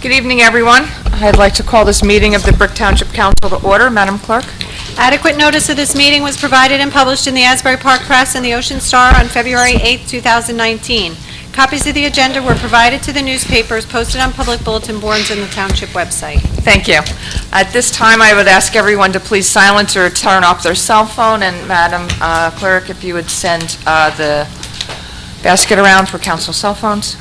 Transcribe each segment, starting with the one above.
Good evening, everyone. I'd like to call this meeting of the Brick Township Council to order. Madam Clerk? Adequate notice of this meeting was provided and published in the Asbury Park Press and the Ocean Star on February 8, 2019. Copies of the agenda were provided to the newspapers posted on public bulletin boards and the Township website. Thank you. At this time, I would ask everyone to please silence or turn off their cell phone, and Madam Clerk, if you would send the basket around for council cell phones.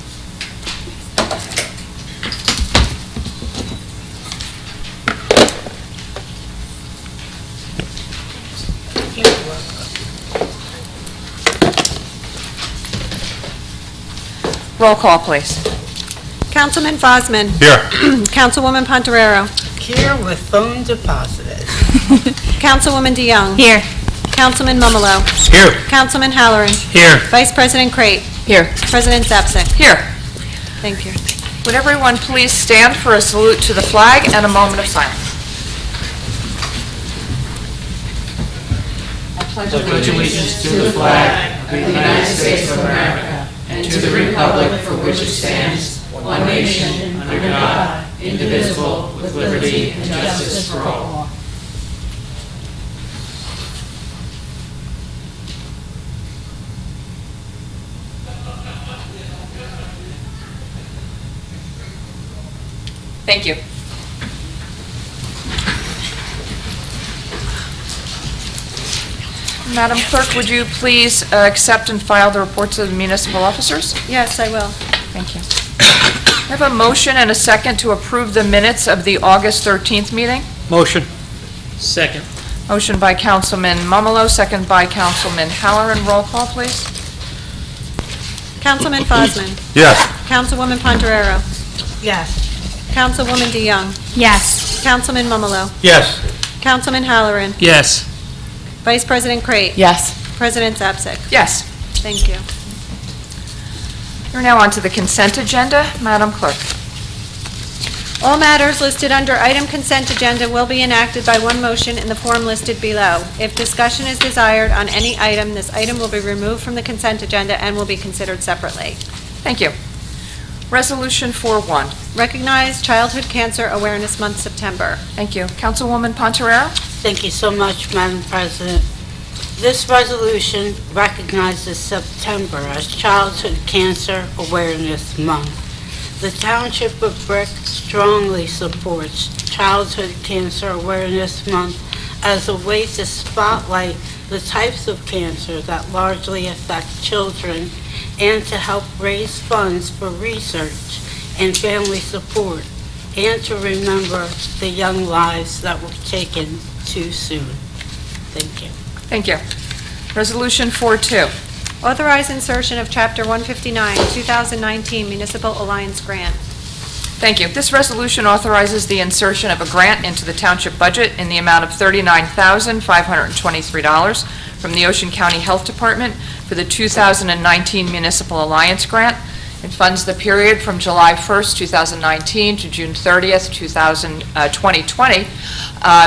Roll call, please. Councilman Fosman. Here. Councilwoman Pontorero. Here with phone deposited. Councilwoman DeYoung. Here. Councilman Mumolo. Here. Councilman Halloran. Here. Vice President Crate. Here. President Zapsik. Here. Thank you. Would everyone please stand for a salute to the flag and a moment of silence? I pledge allegiance to the flag of the United States of America and to the republic for which it stands, one nation, under God, indivisible, with liberty and justice for all. Thank you. Madam Clerk, would you please accept and file the reports of the municipal officers? Yes, I will. Thank you. I have a motion and a second to approve the minutes of the August 13th meeting. Motion. Second. Motion by Councilman Mumolo, second by Councilman Halloran. Roll call, please. Councilman Fosman. Yes. Councilwoman Pontorero. Yes. Councilwoman DeYoung. Yes. Councilman Mumolo. Yes. Councilman Halloran. Yes. Vice President Crate. Yes. President Zapsik. Yes. Thank you. We're now on to the consent agenda. Madam Clerk. All matters listed under item consent agenda will be enacted by one motion in the form listed below. If discussion is desired on any item, this item will be removed from the consent agenda and will be considered separately. Thank you. Resolution 4-1. Recognize Childhood Cancer Awareness Month, September. Thank you. Councilwoman Pontorero? Thank you so much, Madam President. This resolution recognizes September as Childhood Cancer Awareness Month. The Township of Brick strongly supports Childhood Cancer Awareness Month as a way to spotlight the types of cancer that largely affect children and to help raise funds for research and family support and to remember the young lives that were taken too soon. Thank you. Thank you. Resolution 4-2. Authorize insertion of Chapter 159, 2019 Municipal Alliance Grant. Thank you. This resolution authorizes the insertion of a grant into the township budget in the amount of $39,523 from the Ocean County Health Department for the 2019 Municipal Alliance Grant. It funds the period from July 1st, 2019 to June 30th, 2020.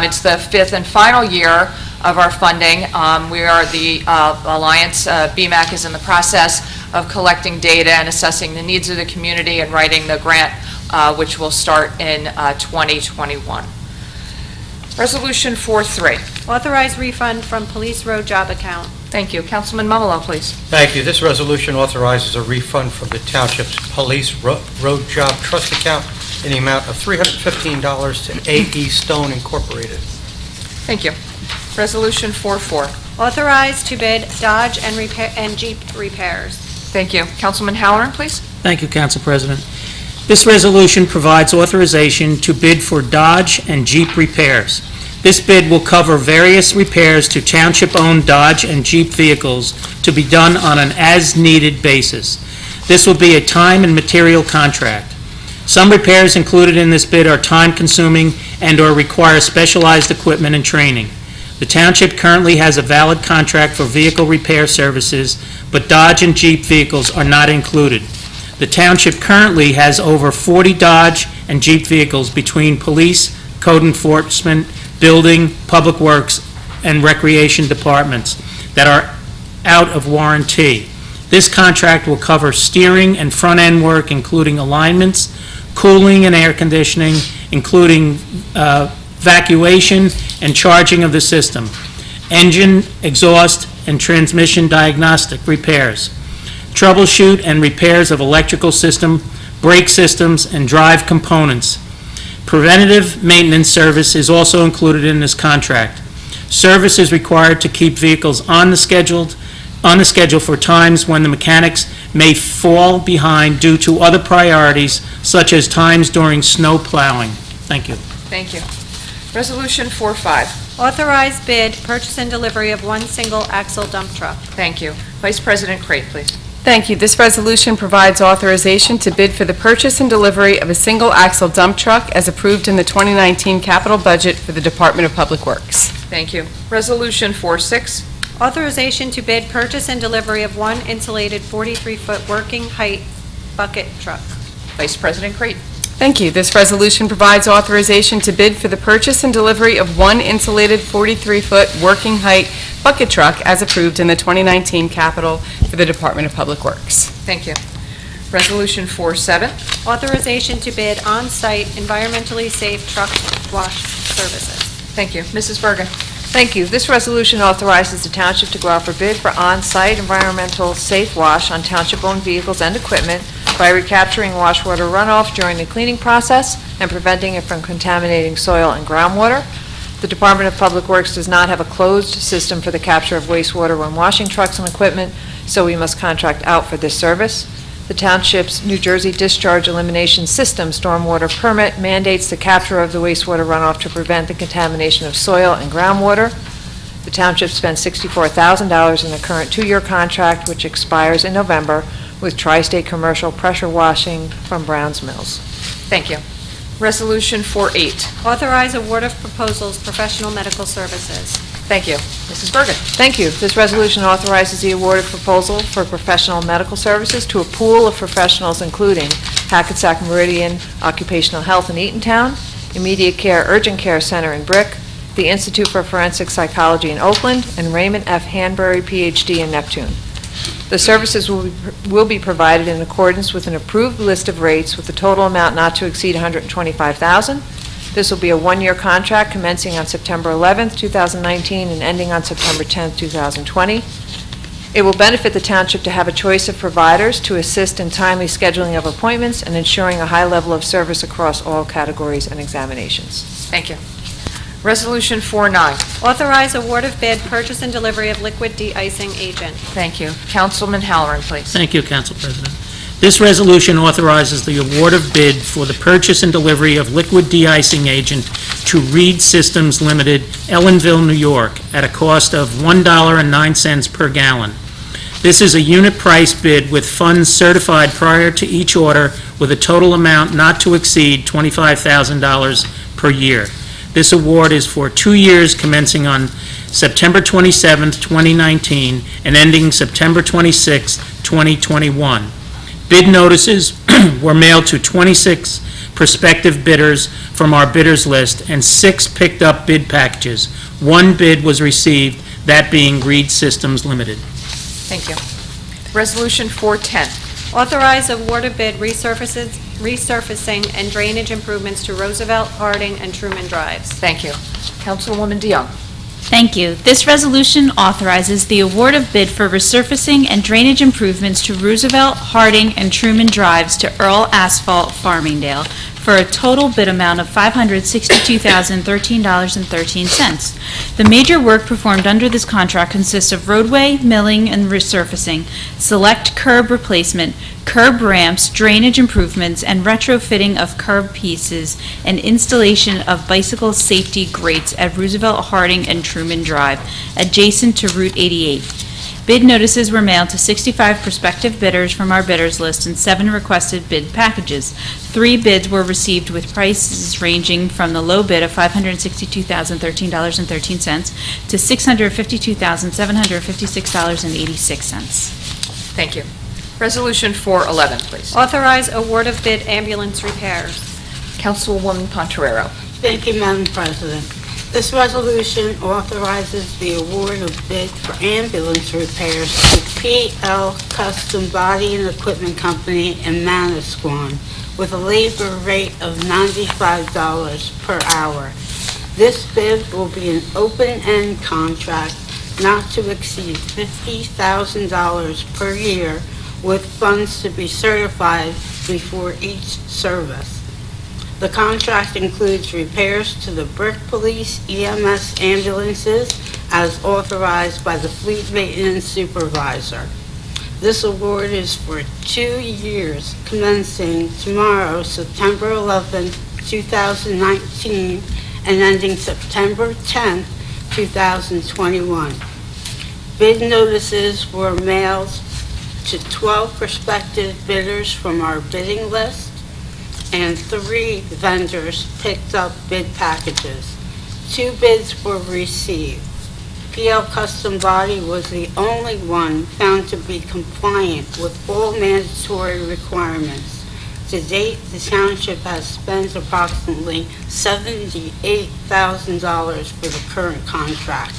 It's the fifth and final year of our funding. We are the Alliance, BMAC is in the process of collecting data and assessing the needs of the community and writing the grant, which will start in 2021. Resolution 4-3. Authorize refund from Police Road Job Account. Thank you. Councilman Mumolo, please. Thank you. This resolution authorizes a refund from the Township's Police Road Job Trust Account in the amount of $315 to A.E. Stone Incorporated. Thank you. Resolution 4-4. Authorize to bid Dodge and Jeep repairs. Thank you. Councilman Halloran, please. Thank you, Council President. This resolution provides authorization to bid for Dodge and Jeep repairs. This bid will cover various repairs to township-owned Dodge and Jeep vehicles to be done on an as-needed basis. This will be a time and material contract. Some repairs included in this bid are time-consuming and/or require specialized equipment and training. The township currently has a valid contract for vehicle repair services, but Dodge and Jeep vehicles are not included. The township currently has over 40 Dodge and Jeep vehicles between police, code enforcement, building, public works, and recreation departments that are out of warranty. This contract will cover steering and front-end work, including alignments, cooling and air conditioning, including evacuation and charging of the system, engine, exhaust, and transmission diagnostic repairs, troubleshoot and repairs of electrical system, brake systems, and drive components. Preventative maintenance service is also included in this contract. Service is required to keep vehicles on the schedule for times when the mechanics may fall behind due to other priorities, such as times during snow plowing. Thank you. Thank you. Resolution 4-5. Authorize bid, purchase and delivery of one single axle dump truck. Thank you. Vice President Crate, please. Thank you. This resolution provides authorization to bid for the purchase and delivery of a single-axle dump truck as approved in the 2019 capital budget for the Department of Public Works. Thank you. Resolution 4-6. Authorization to bid, purchase and delivery of one insulated 43-foot working height bucket truck. Vice President Crate. Thank you. This resolution provides authorization to bid for the purchase and delivery of one insulated 43-foot working height bucket truck as approved in the 2019 capital for the Department of Public Works. Thank you. Resolution 4-7. Authorization to bid on-site environmentally safe truck wash services. Thank you. Mrs. Bergen. Thank you. This resolution authorizes the township to go out for bid for on-site environmental safe wash on township-owned vehicles and equipment by recapturing wash water runoff during the cleaning process and preventing it from contaminating soil and groundwater. The Department of Public Works does not have a closed system for the capture of wastewater when washing trucks and equipment, so we must contract out for this service. The township's New Jersey Discharge Elimination System stormwater permit mandates the capture of the wastewater runoff to prevent the contamination of soil and groundwater. The township spent $64,000 in the current 2-year contract, which expires in November, with Tri-State Commercial pressure washing from Browns Mills. Thank you. Resolution 4-8. Authorize award of proposals, professional medical services. Thank you. Mrs. Bergen. Thank you. This resolution authorizes the award of proposal for professional medical services to a pool of professionals including Hackensack Meridian Occupational Health in Eatontown, Immediate Care Urgent Care Center in Brick, the Institute for Forensic Psychology in Oakland, and Raymond F. Hanbury, Ph.D. in Neptune. The services will be provided in accordance with an approved list of rates with a total amount not to exceed $125,000. This will be a 1-year contract commencing on September 11th, 2019 and ending on September 10th, 2020. It will benefit the township to have a choice of providers to assist in timely scheduling of appointments and ensuring a high level of service across all categories and examinations. Thank you. Resolution 4-9. Authorize award of bid, purchase and delivery of liquid de-icing agent. Thank you. Councilman Halloran, please. Thank you, Council President. This resolution authorizes the award of bid for the purchase and delivery of liquid de-icing agent to Reed Systems Limited, Ellenville, New York, at a cost of $1.09 per gallon. This is a unit price bid with funds certified prior to each order with a total amount not to exceed $25,000 per year. This award is for 2 years commencing on September 27, 2019, and ending September 26, 2021. Bid notices were mailed to 26 prospective bidders from our bidders list, and 6 picked up bid packages. 1 bid was received, that being Reed Systems Limited. Thank you. Resolution 4-10. Authorize award of bid, resurfacing and drainage improvements to Roosevelt, Harding, and Truman Drives. Thank you. Councilwoman DeYoung. Thank you. This resolution authorizes the award of bid for resurfacing and drainage improvements to Roosevelt, Harding, and Truman Drives to Earl Asphalt, Farmingdale, for a total bid amount of $562,013.13. The major work performed under this contract consists of roadway, milling, and resurfacing, select curb replacement, curb ramps, drainage improvements, and retrofitting of curb pieces, and installation of bicycle safety grates at Roosevelt, Harding, and Truman Drive, adjacent to Route 88. Bid notices were mailed to 65 prospective bidders from our bidders list and 7 requested bid packages. 3 bids were received with prices ranging from the low bid of $562,013.13 to $652,756.86. Thank you. Resolution 4-11, please. Authorize award of bid, ambulance repairs. Councilwoman Pontoriero. Thank you, Madam President. This resolution authorizes the award of bid for ambulance repairs to PL Custom Body and Equipment Company in Manasquan, with a labor rate of $95 per hour. This bid will be an open-end contract not to exceed $50,000 per year, with funds to be certified before each service. The contract includes repairs to the Brick Police EMS ambulances as authorized by the Fleet Maintenance Supervisor. This award is for 2 years, commencing tomorrow, September 11, 2019, and ending September 10, 2021. Bid notices were mailed to 12 prospective bidders from our bidding list, and 3 vendors picked up bid packages. 2 bids were received. PL Custom Body was the only one found to be compliant with all mandatory requirements. To date, the township has spent approximately $78,000 for the current contract.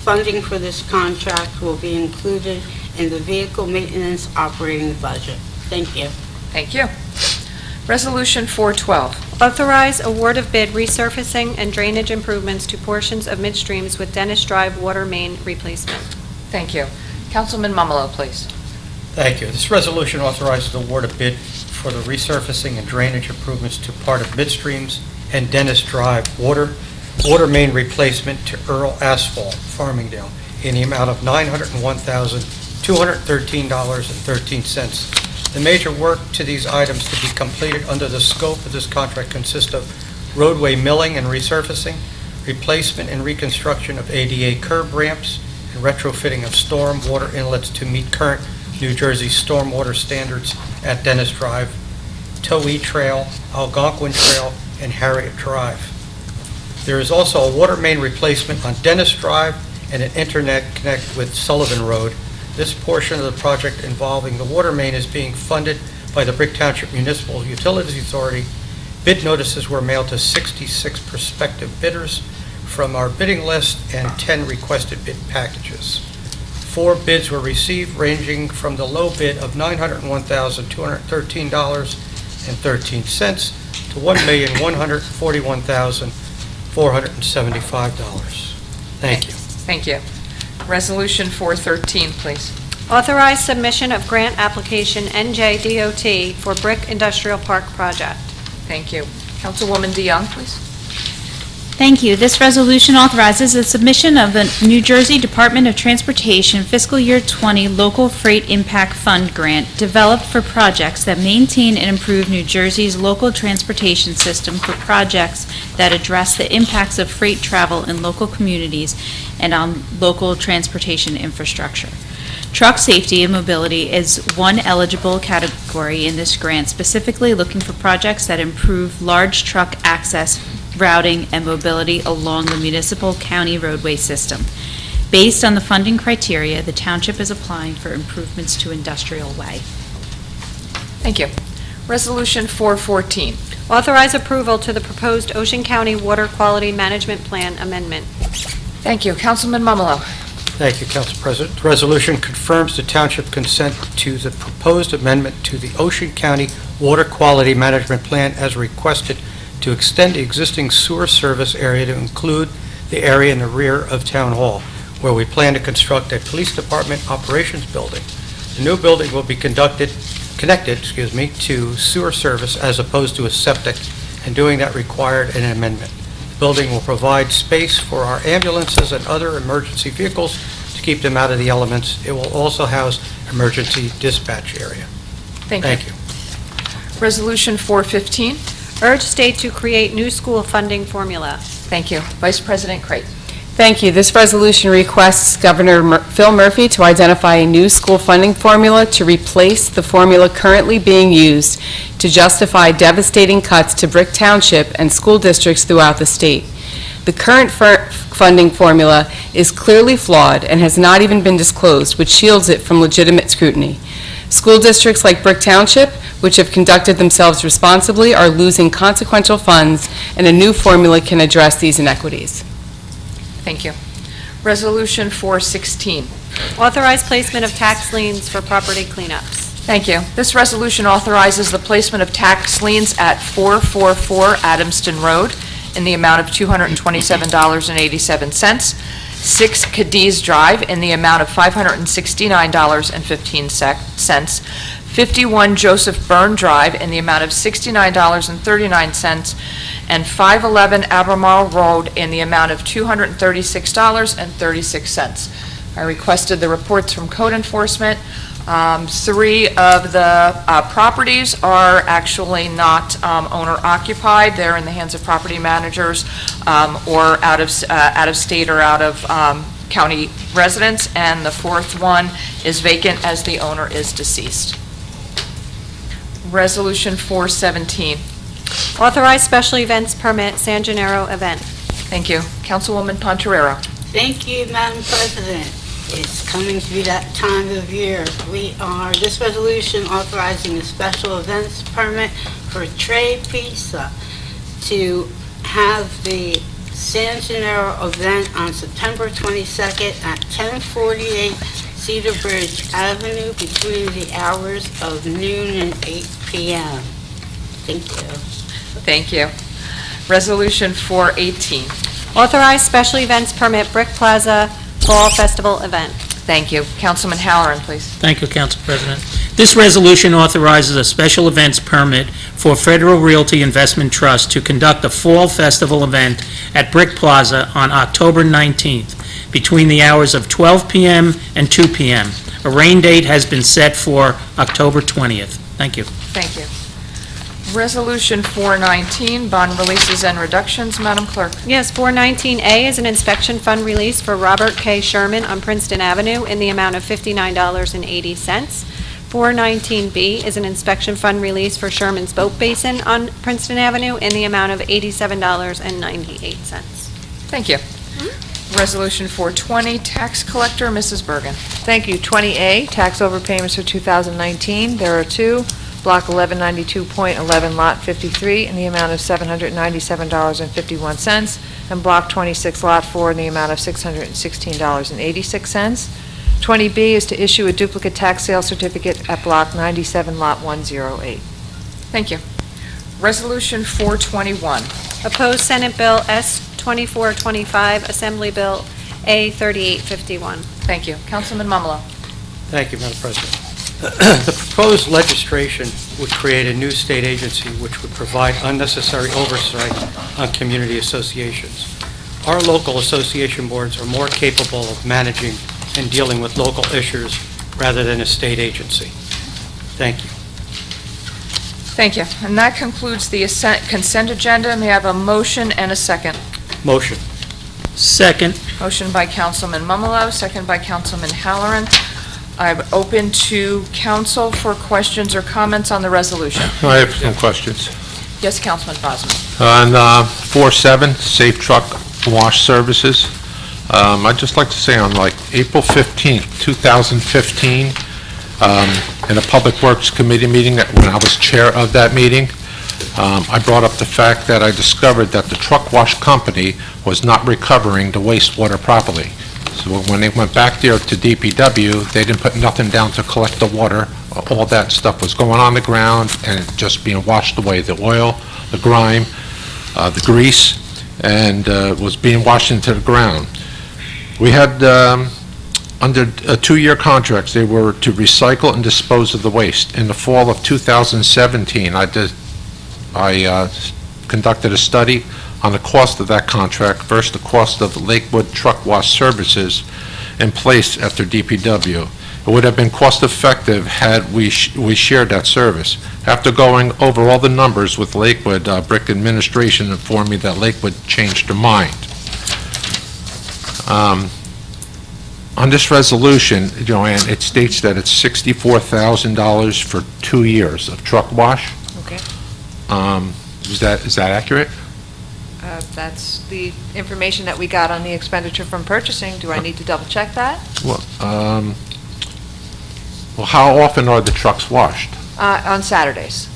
Funding for this contract will be included in the vehicle maintenance operating budget. Thank you. Thank you. Resolution 412. Authorize award of bid resurfacing and drainage improvements to portions of midstreams with Dennis Drive water main replacement. Thank you. Councilman Mummolo, please. Thank you. This resolution authorizes the award of bid for the resurfacing and drainage improvements to part of midstreams and Dennis Drive water main replacement to Earl Asphalt, Farmingdale, in the amount of $901,213.13. The major work to these items to be completed under the scope of this contract consists of roadway milling and resurfacing, replacement and reconstruction of ADA curb ramps, and retrofitting of storm water inlets to meet current New Jersey stormwater standards at Dennis Drive, Towee Trail, Algonquin Trail, and Harriet Drive. There is also a water main replacement on Dennis Drive and an internet connect with Sullivan Road. This portion of the project involving the water main is being funded by the Brick Township Municipal Utilities Authority. Bid notices were mailed to 66 prospective bidders from our bidding list and 10 requested bid packages. 4 bids were received, ranging from the low bid of $901,213.13 to $1,141,475. Thank you. Thank you. Resolution 413, please. Authorize submission of grant application NJDOT for Brick Industrial Park project. Thank you. Councilwoman DeYoung, please. Thank you. This resolution authorizes the submission of the New Jersey Department of Transportation Fiscal Year 20 Local Freight Impact Fund grant developed for projects that maintain and improve New Jersey's local transportation system for projects that address the impacts of freight travel in local communities and on local transportation infrastructure. Truck safety and mobility is one eligible category in this grant, specifically looking for projects that improve large truck access, routing, and mobility along the municipal county roadway system. Based on the funding criteria, the township is applying for improvements to Industrial Way. Thank you. Resolution 414. Authorize approval to the proposed Ocean County Water Quality Management Plan amendment. Thank you. Councilman Mummolo. Thank you, Council President. The resolution confirms the township consent to the proposed amendment to the Ocean County Water Quality Management Plan as requested to extend the existing sewer service area to include the area in the rear of Town Hall, where we plan to construct a police department operations building. The new building will be connected to sewer service as opposed to a septic, and doing that required an amendment. The building will provide space for our ambulances and other emergency vehicles to keep them out of the elements. It will also house emergency dispatch area. Thank you. Resolution 415. Urge state to create new school funding formula. Thank you. Vice President Creighton. Thank you. This resolution requests Governor Phil Murphy to identify a new school funding formula to replace the formula currently being used to justify devastating cuts to Brick Township and school districts throughout the state. The current funding formula is clearly flawed and has not even been disclosed, which shields it from legitimate scrutiny. School districts like Brick Township, which have conducted themselves responsibly, are losing consequential funds, and a new formula can address these inequities. Thank you. Resolution 416. Authorize placement of tax liens for property cleanups. Thank you. This resolution authorizes the placement of tax liens at 444 Adamston Road in the amount of $227.87, 6 Cadiz Drive in the amount of $569.15, 51 Joseph Byrne Drive in the amount of $69.39, and 511 Albemarle Road in the amount of $236.36. I requested the reports from code enforcement. 3 of the properties are actually not owner-occupied. They're in the hands of property managers or out of state or out of county residents, and the 4th one is vacant as the owner is deceased. Resolution 417. Authorize special events permit San Gennaro event. Thank you. Councilwoman Pontoriero. Thank you, Madam President. It's coming to be that time of year. This resolution authorizing a special events permit for Trey Pizza to have the San Gennaro event on September 22nd at 1048 Cedar Bridge Avenue between the hours of noon and 8 p.m. Thank you. Thank you. Resolution 418. Authorize special events permit Brick Plaza Fall Festival event. Thank you. Councilman Halloran, please. Thank you, Council President. This resolution authorizes a special events permit for Federal Realty Investment Trust to conduct a fall festival event at Brick Plaza on October 19th between the hours of 12 p.m. and 2 p.m. A rain date has been set for October 20th. Thank you. Thank you. Resolution 419, bond releases and reductions. Madam Clerk. Yes, 419A is an inspection fund release for Robert K. Sherman on Princeton Avenue in the amount of $59.80. 419B is an inspection fund release for Sherman's Boat Basin on Princeton Avenue in the amount of $87.98. Thank you. Resolution 420, tax collector, Mrs. Bergen. Thank you. 20A, tax overpayments for 2019. There are 2. Block 1192.11, Lot 53, in the amount of $797.51, and Block 26, Lot 4, in the amount of $616.86. 20B is to issue a duplicate tax sale certificate at Block 97, Lot 108. Thank you. Resolution 421. Opposed Senate Bill S-2425, Assembly Bill A-3851. Thank you. Councilman Mumolo. Thank you, Madam President. The proposed legislation would create a new state agency which would provide unnecessary oversight on community associations. Our local association boards are more capable of managing and dealing with local issues rather than a state agency. Thank you. Thank you. And that concludes the consent agenda. May I have a motion and a second? Motion. Second. Motion by Councilman Mumolo, second by Councilman Halloran. I'm open to council for questions or comments on the resolution. I have some questions. Yes, Councilman Bosman. On 4-7, Safe Truck Wash Services, I'd just like to say on like April 15th, 2015, in a Public Works Committee meeting, when I was chair of that meeting, I brought up the fact that I discovered that the truck wash company was not recovering the wastewater properly. So when they went back there to DPW, they didn't put nothing down to collect the water. All that stuff was going on the ground and just being washed away. The oil, the grime, the grease, and was being washed into the ground. We had, under 2-year contracts, they were to recycle and dispose of the waste. In the fall of 2017, I conducted a study on the cost of that contract versus the cost of Lakewood Truck Wash Services in place after DPW. It would have been cost-effective had we shared that service. After going over all the numbers with Lakewood, Brick Administration informed me that Lakewood changed their mind. On this resolution, Joanne, it states that it's $64,000 for 2 years of truck wash. Okay. Is that accurate? That's the information that we got on the expenditure from purchasing. Do I need to double-check that? Well, how often are the trucks washed? On Saturdays.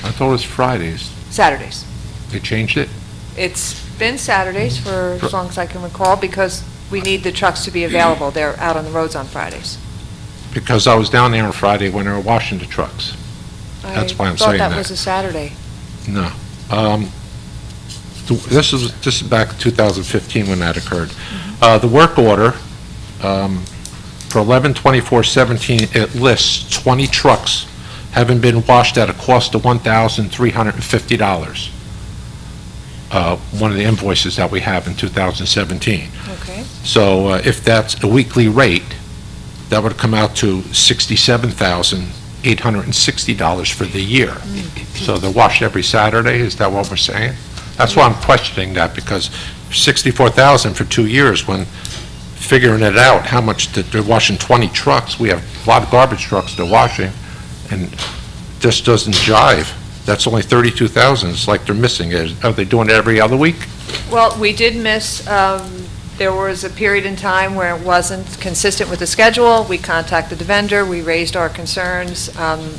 I thought it was Fridays. Saturdays. They changed it? It's been Saturdays for as long as I can recall because we need the trucks to be available. They're out on the roads on Fridays. because I was down there on Friday when they were washing the trucks. That's why I'm saying I thought that that. was a Saturday. No. This is back in 2015 when that occurred. The work order, for 11/24/17, it lists 20 trucks having been washed at a cost of $1,350. One of the invoices that we have in 2017. Okay. So if that's a weekly rate, that would come out to $67,860 for the year. So they're washed every Saturday, is that what we're saying? That's why I'm questioning that, because $64,000 for 2 years, when figuring it out, how much they're washing 20 trucks, we have a lot of garbage trucks they're washing, and this doesn't jive. That's only $32,000, it's like they're missing it. Are they doing it every other week? Well, we did miss, there was a period in time where it wasn't consistent with the schedule. We contacted the vendor, we raised our concerns,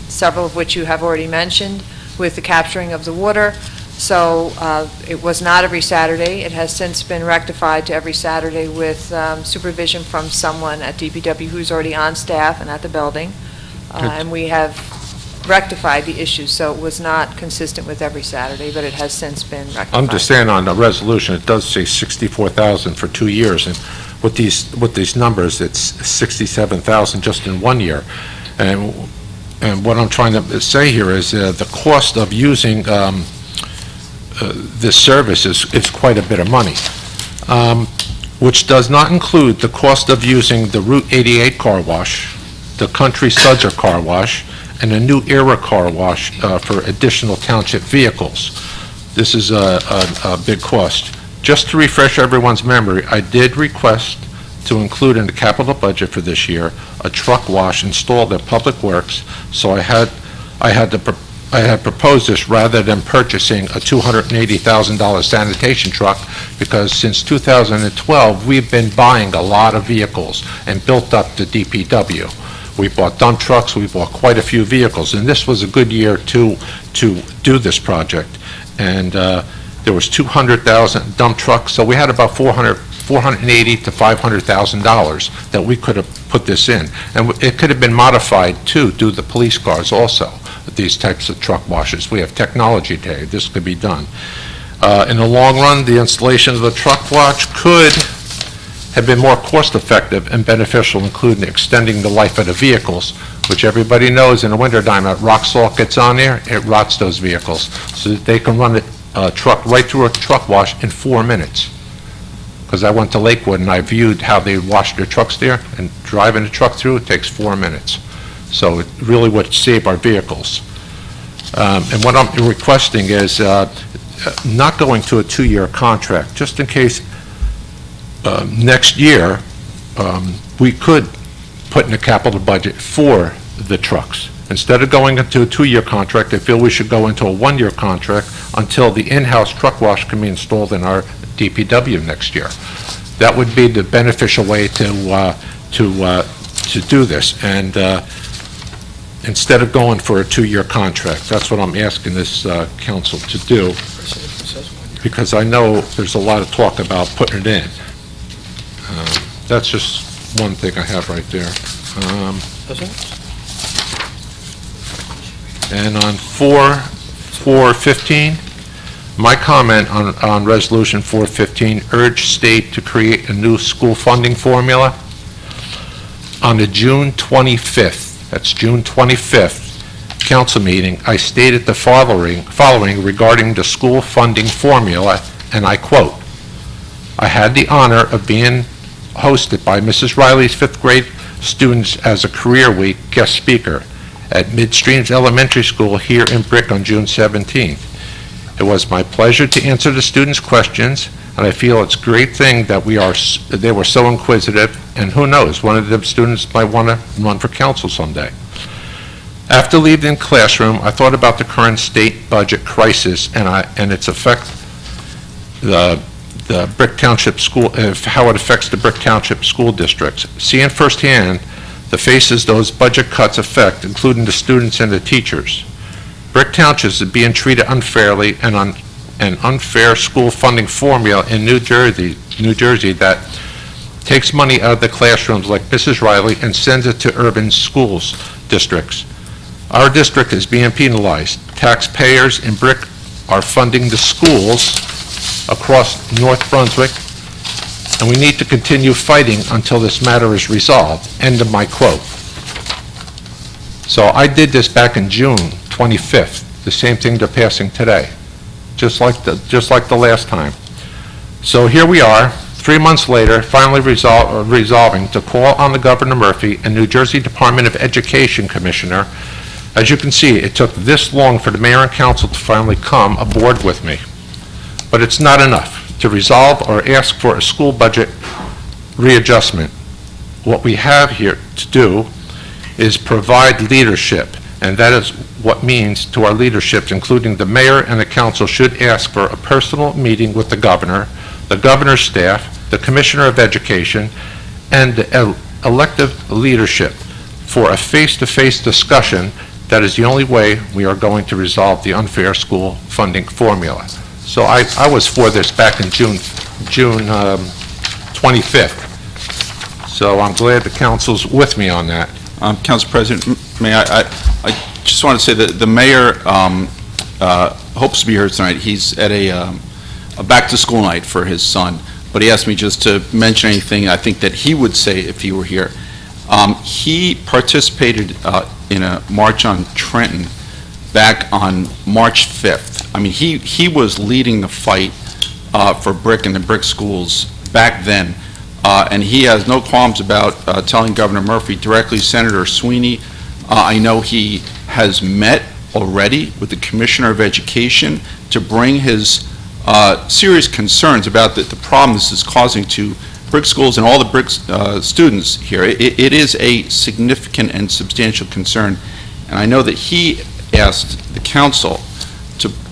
several of which you have already mentioned, with the capturing of the water. So it was not every Saturday. It has since been rectified to every Saturday with supervision from someone at DPW who's already on staff and at the building. And we have rectified the issue, so it was not consistent with every Saturday, but it has since been rectified. I'm just saying on the resolution, it does say $64,000 for 2 years, and with these numbers, it's $67,000 just in 1 year. And what I'm trying to say here is the cost of using this service is quite a bit of money, which does not include the cost of using the Route 88 car wash, the Country Sudger car wash, and a New Era car wash for additional township vehicles. This is a big cost. Just to refresh everyone's memory, I did request to include in the capital budget for this year a truck wash installed at Public Works, so I had proposed this rather than purchasing a $280,000 sanitation truck, because since 2012, we've been buying a lot of vehicles and built up the DPW. We bought dump trucks, we bought quite a few vehicles, and this was a good year to do this project. And there was 200,000 dump trucks, so we had about $480,000 to $500,000 that we could have put this in. And it could have been modified to do the police cars also, these types of truck washes. We have technology today, this could be done. In the long run, the installation of the truck wash could have been more cost-effective and beneficial, including extending the life of the vehicles, which everybody knows in the wintertime, that rock salt gets on there, it rots those vehicles, so that they can run a truck right through a truck wash in 4 minutes. Because I went to Lakewood and I viewed how they wash their trucks there, and driving the truck through, it takes 4 minutes. So it really would save our vehicles. And what I'm requesting is not going to a 2-year contract, just in case next year we could put in the capital budget for the trucks. Instead of going into a 2-year contract, I feel we should go into a 1-year contract until the in-house truck wash can be installed in our DPW next year. That would be the beneficial way to do this. And instead of going for a 2-year contract, that's what I'm asking this council to do, because I know there's a lot of talk about putting it in. That's just one thing I have right there. And on 415, my comment on Resolution 415, urge state to create a new school funding formula. On the June 25th, that's June 25th, council meeting, I stated the following regarding the school funding formula, and I quote, "I had the honor of being hosted by Mrs. Riley's 5th grade students as a career week guest speaker at Midstreams Elementary School here in Brick on June 17th. It was my pleasure to answer the students' questions, and I feel it's a great thing that they were so inquisitive, and who knows, one of the students might want to run for council someday. After leaving the classroom, I thought about the current state budget crisis and its effect, the Brick Township school, how it affects the Brick Township school districts. Seeing firsthand the faces those budget cuts affect, including the students and the teachers. Brick Township is being treated unfairly, and on an unfair school funding formula in New Jersey that takes money out of the classrooms like Mrs. Riley and sends it to urban schools districts. Our district is being penalized. Taxpayers in Brick are funding the schools across North Brunswick, and we need to continue fighting until this matter is resolved. End of my quote. So I did this back in June 25th, the same thing they're passing today, just like the last time. So here we are, 3 months later, finally resolving to call on the Governor Murphy and New Jersey Department of Education Commissioner. As you can see, it took this long for the mayor and council to finally come aboard with me. But it's not enough to resolve or ask for a school budget readjustment. What we have here to do is provide leadership, and that is what means to our leadership, including the mayor and the council, should ask for a personal meeting with the governor's staff, the commissioner of education, and the elective leadership for a face-to-face discussion. That is the only way we are going to resolve the unfair school funding formula. So I was for this back in June 25th. So I'm glad the council's with me on that. Council President, may I just want to say that the mayor hopes to be here tonight. He's at a back-to-school night for his son, but he asked me just to mention anything I think that he would say if he were here. He participated in a march on Trenton back on March 5th. I mean, he was leading the fight for Brick and the Brick schools back then. And he has no qualms about telling Governor Murphy directly. Senator Sweeney, I know he has met already with the Commissioner of Education to bring his serious concerns about the problem this is causing to Brick schools and all the Brick students here. It is a significant and substantial concern, and I know that he asked the council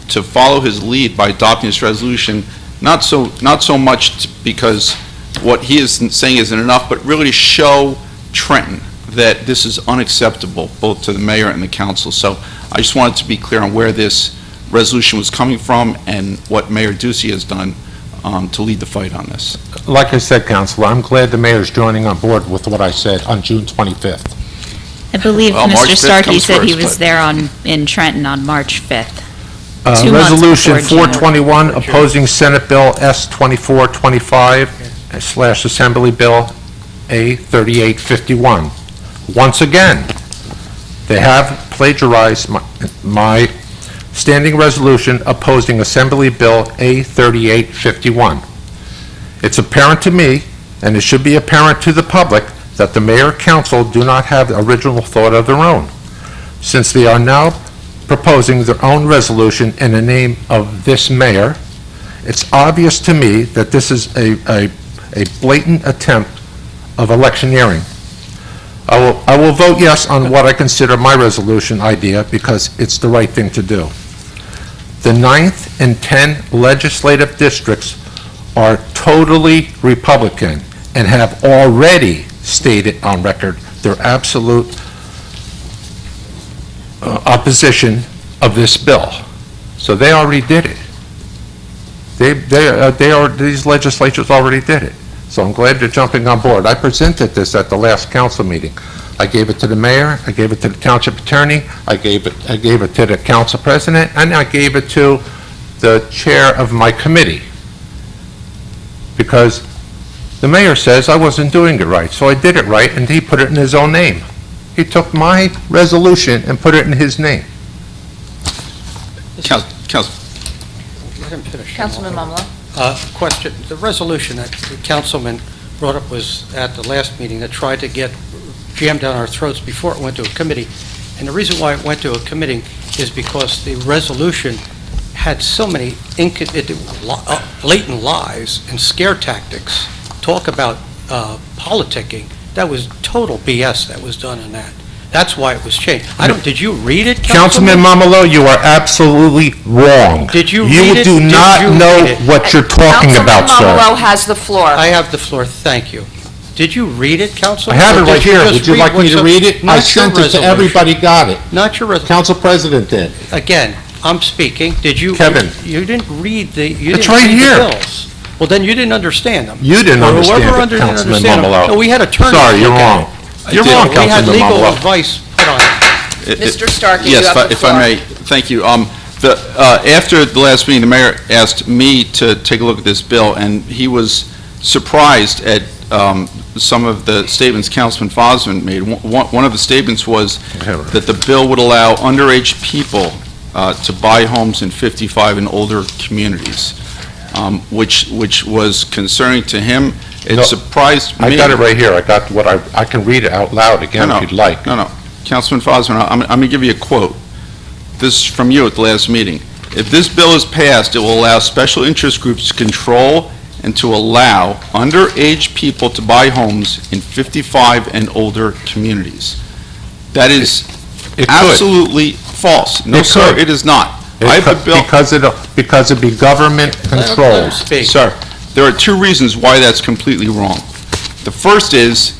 to follow his lead by adopting this resolution, not so much because what he is saying isn't enough, but really to show Trenton that this is unacceptable, both to the mayor and the council. So I just wanted to be clear on where this resolution was coming from and what Mayor Ducey has done to lead the fight on this. Like I said, Councilor, I'm glad the mayor's joining on board with what I said on June 25th. I believe Well, March Mr. 5th Starkey comes said he first, was but- there in Trenton on March 5th. 2 months Resolution before June. 421, opposing Senate Bill S-2425/Assembly Bill A3851. Once again, they have plagiarized my standing resolution opposing Assembly Bill A3851. It's apparent to me, and it should be apparent to the public, that the mayor and council do not have original thought of their own, since they are now proposing their own resolution in the name of this mayor. It's obvious to me that this is a blatant attempt of electioneering. I will vote yes on what I consider my resolution idea because it's the right thing to do. The 9th and 10 legislative districts are totally Republican and have already stated on record their absolute opposition of this bill. So they already did it. These legislatures already did it. So I'm glad you're jumping on board. I presented this at the last council meeting. I gave it to the mayor, I gave it to the township attorney, I gave it to the council president, and I gave it to the chair of my committee. Because the mayor says I wasn't doing it right, so I did it right, and he put it in his own name. He took my resolution and put it in his name. Council. Let him finish. Councilman Mumla. Question, the resolution that the councilman brought up was at the last meeting that tried to get jammed down our throats before it went to a committee. And the reason why it went to a committee is because the resolution had so many blatant lies and scare tactics, talk about politicking. That was total BS that was done in that. That's why it was changed. Did you read it, Councilman Mamalo, you are absolutely wrong. Did you read it? You do not know what you're talking about, Councilman Mamalo sir. has the floor. I have the floor, thank you. Did you read it, Councilman? I have it Or did right here. just Would you read like me what's to up- read it? I Not your sent it to resolution. everybody, got it. Not your resolution. Council President did. Again, I'm speaking. Did you? Kevin. You didn't read the, you It's didn't right read here. the bills. Well, then you didn't understand them. You didn't Or understand whoever it, didn't Councilman understand them. Mumolo. No, we had attorneys. Sorry, you're look at wrong. it. You're wrong, We had Councilman legal Mumolo. advice put on it. Mr. Starkey, you Yes, have the if I floor. may, thank you. After the last meeting, the mayor asked me to take a look at this bill, and he was surprised at some of the statements Councilman Fosman made. One of the statements was that the bill would allow underage people to buy homes in 55 and older communities, which was concerning to him. It No, surprised me. I got it right here. I got what I can read it out loud again if you'd like. No. Councilman Fosman, I'm going to give you a quote. This is from you at the last meeting. If this bill is passed, it will allow special interest groups to control and to allow underage people to buy homes in 55 and older communities. That is It could. absolutely false. No, It sir, could. it is not. I have the bill. Because it'd be government controlled. Speak. Sir, there are two reasons why that's completely wrong. The first is,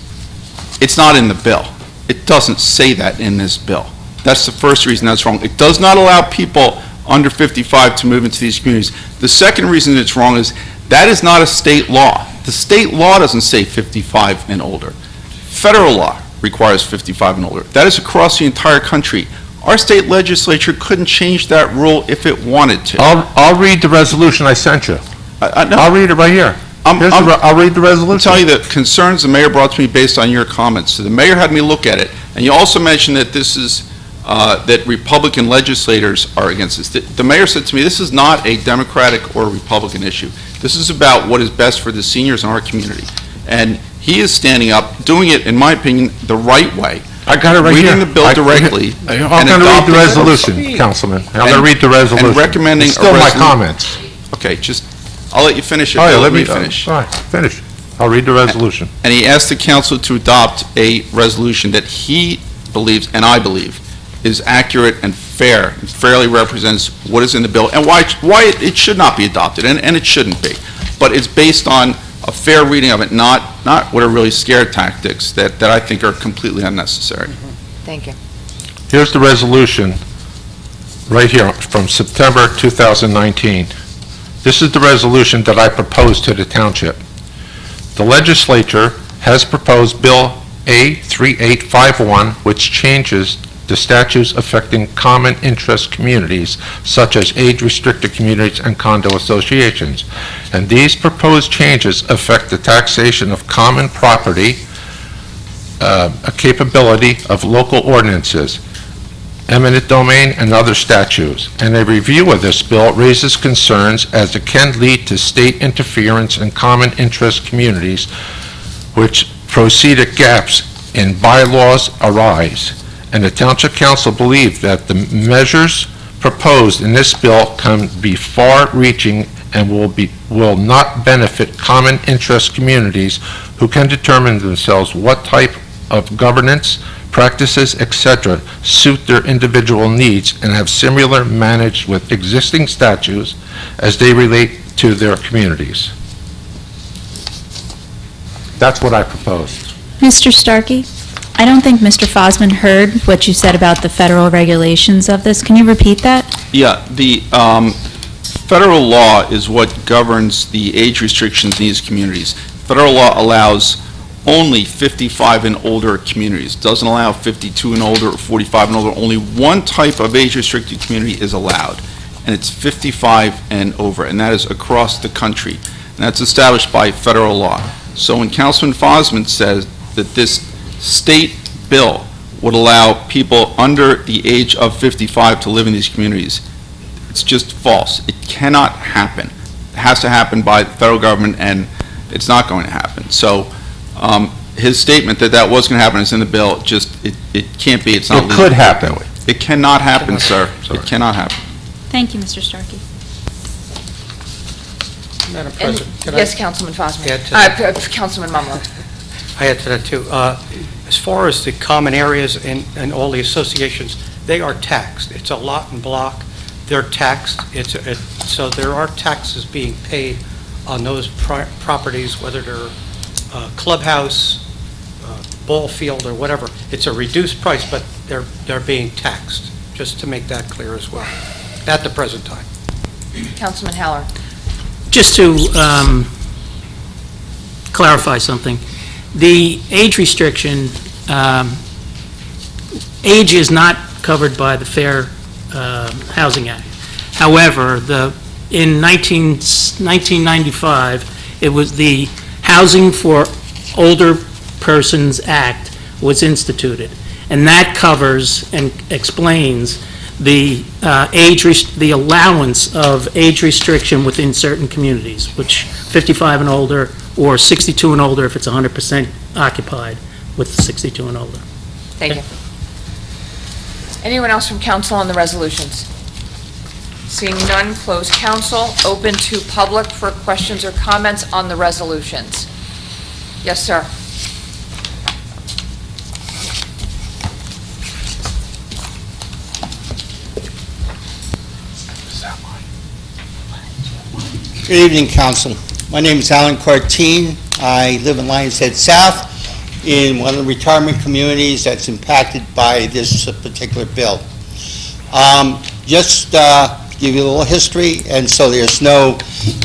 it's not in the bill. It doesn't say that in this bill. That's the first reason that's wrong. It does not allow people under 55 to move into these communities. The second reason it's wrong is that is not a state law. The state law doesn't say 55 and older. Federal law requires 55 and older. That is across the entire country. Our state legislature couldn't change that rule if it wanted to. I'll read the resolution I sent you. No, I'll read it right here. I'll read the I'll resolution. tell you the concerns the mayor brought to me based on your comments. So the mayor had me look at it, and you also mentioned that this is, that Republican legislators are against this. The mayor said to me, this is not a Democratic or Republican issue. This is about what is best for the seniors in our community. And he is standing up, doing it, in my opinion, the right way. I got it right here. Reading the bill directly. I'm going to read the resolution, Councilman. I'm going to read the resolution. And recommending It's a still my resolu- comments. Okay, just, I'll let you finish it. All right, Bill. let me finish. All right, finish. I'll read the resolution. And he asked the council to adopt a resolution that he believes, and I believe, is accurate and fair, and fairly represents what is in the bill, and why it should not be adopted, and it shouldn't be. But it's based on a fair reading of it, not what are really scare tactics that I think are completely unnecessary. Thank you. Here's the resolution, right here, from September 2019. This is the resolution that I proposed to the township. The legislature has proposed Bill A3851, which changes the statutes affecting common interest communities, such as age-restricted communities and condo associations. And these proposed changes affect the taxation of common property, a capability of local ordinances, eminent domain, and other statutes. And a review of this bill raises concerns as it can lead to state interference in common interest communities, which proceeded gaps in bylaws arise. And the Township Council believe that the measures proposed in this bill can be far-reaching and will not benefit common interest communities who can determine themselves what type of governance, practices, etc., suit their individual needs and have similar managed with existing statutes as they relate to their communities. That's what I proposed. Mr. Starkey, I don't think Mr. Fosman heard what you said about the federal regulations of this. Can you repeat that? Yeah, the federal law is what governs the age restrictions in these communities. Federal law allows only 55 and older communities. Doesn't allow 52 and older or 45 and older. Only one type of age-restricted community is allowed, and it's 55 and over, and that is across the country. And that's established by federal law. So when Councilman Fosman says that this state bill would allow people under the age of 55 to live in these communities, it's just false. It cannot happen. It has to happen by the federal government, and it's not going to happen. So his statement that that was going to happen is in the bill. It can't be. It's not It legal. could happen. It cannot happen, sir. Sorry. It cannot happen. Thank you, Mr. Starkey. Madam And- President, can I Yes, Councilman Fosman. add to that? Councilman Mumlo. I add to that, too. As far as the common areas and all the associations, they are taxed. It's a lot and block. They're taxed. So there are taxes being paid on those properties, whether they're clubhouse, ball field, or whatever. It's a reduced price, but they're being taxed, just to make that clear as well, at the present time. Councilman Heller. Just to clarify something, the age restriction, age is not covered by the Fair Housing Act. However, in 1995, it was the Housing for Older Persons Act was instituted, and that covers and explains the the allowance of age restriction within certain communities, which 55 and older, or 62 and older if it's 100% occupied with 62 and older. Thank you. Anyone else from council on the resolutions? Seeing none, close council. Open to public for questions or comments on the resolutions. Yes, sir. Good evening, Council. My name is Alan Cartine. I live in Lions Head South, in one of the retirement communities that's impacted by this particular bill. Just give you a little history, and so there's no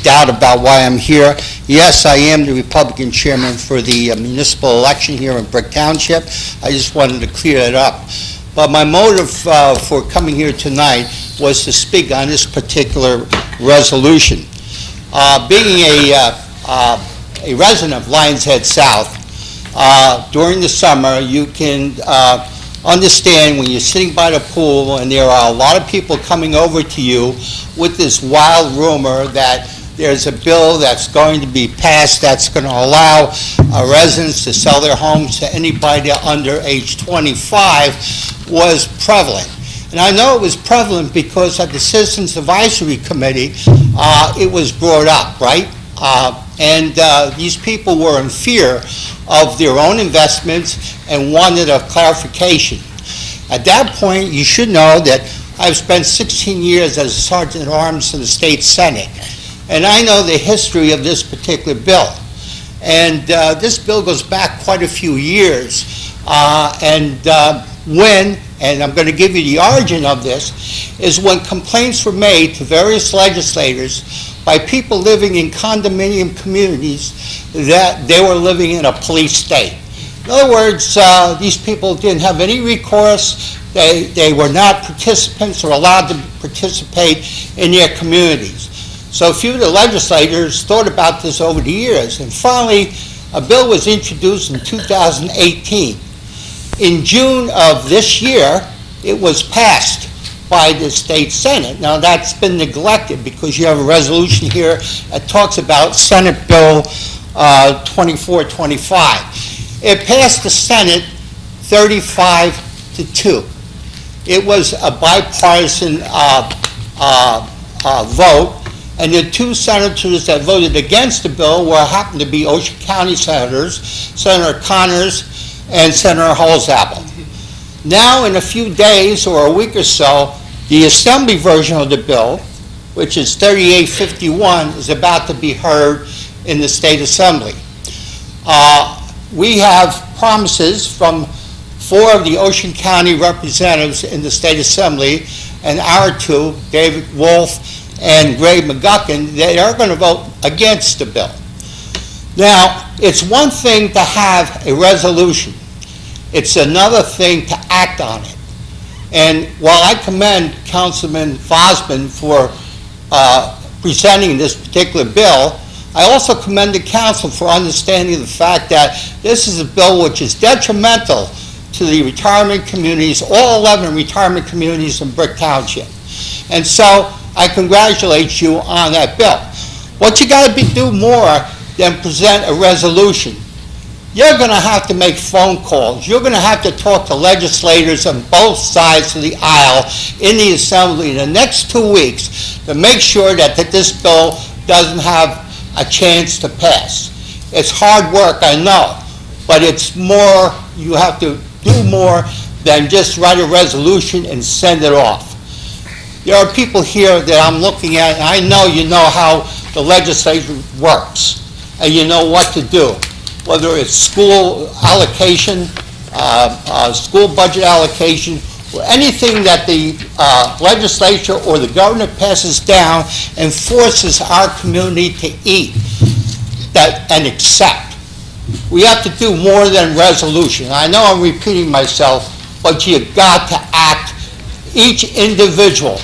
doubt about why I'm here. Yes, I am the Republican chairman for the municipal election here in Brick Township. I just wanted to clear that up. But my motive for coming here tonight was to speak on this particular resolution. Being a resident of Lions Head South, during the summer, you can understand when you're sitting by the pool and there are a lot of people coming over to you with this wild rumor that there's a bill that's going to be passed that's going to allow residents to sell their homes to anybody under age 25 was prevalent. And I know it was prevalent because at the Citizens Advisory Committee, it was brought up, right? And these people were in fear of their own investments and wanted a clarification. At that point, you should know that I've spent 16 years as a Sergeant at Arms in the State Senate, and I know the history of this particular bill. And this bill goes back quite a few years, and I'm going to give you the origin of this, is when complaints were made to various legislators by people living in condominium communities that they were living in a police state. In other words, these people didn't have any recourse. They were not participants or allowed to participate in their communities. So a few of the legislators thought about this over the years, and finally a bill was introduced in 2018. In June of this year, it was passed by the state Senate. Now that's been neglected because you have a resolution here that talks about Senate Bill 2425. It passed the Senate 35-2. It was a bipartisan vote, and the two senators that voted against the bill happened to be Ocean County senators, Senator Connors and Senator Holzapfel. Now, in a few days or a week or so, the Assembly version of the bill, which is 3851, is about to be heard in the State Assembly. We have promises from 4 of the Ocean County representatives in the State Assembly, and our 2, David Wolf and Greg McGuckin, they are going to vote against the bill. Now, it's one thing to have a resolution. It's another thing to act on it. And while I commend Councilman Fosman for presenting this particular bill, I also commend the council for understanding the fact that this is a bill which is detrimental to the retirement communities, all 11 retirement communities in Brick Township. And so I congratulate you on that bill. What you got to do more than present a resolution. You're going to have to make phone calls. You're going to have to talk to legislators on both sides of the aisle in the Assembly in the next 2 weeks to make sure that this bill doesn't have a chance to pass. It's hard work, I know, but it's more, you have to do more than just write a resolution and send it off. There are people here that I'm looking at, and I know you know how the legislature works, and you know what to do. Whether it's school allocation, school budget allocation, Anything that the legislature or the governor passes down and forces our community to eat and accept. We have to do more than resolution. I know I'm repeating myself, but you've got to act. Each individual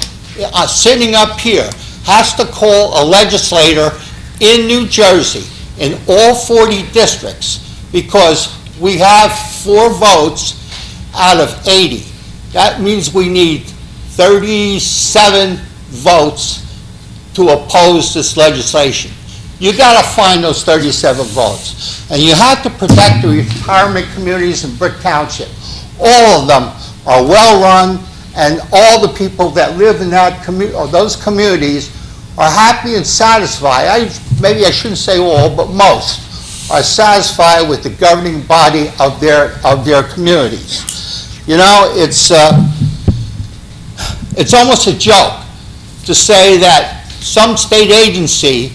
sitting up here has to call a legislator in New Jersey, in all 40 districts, because we have 4 votes out of 80. That means we need 37 votes to oppose this legislation. You got to find those 37 votes. And you have to protect the retirement communities in Brick Township. All of them are well-run, and all the people that live in those communities are happy and satisfied. Maybe I shouldn't say all, but most are satisfied with the governing body of their communities. You know, it's almost a joke to say that some state agency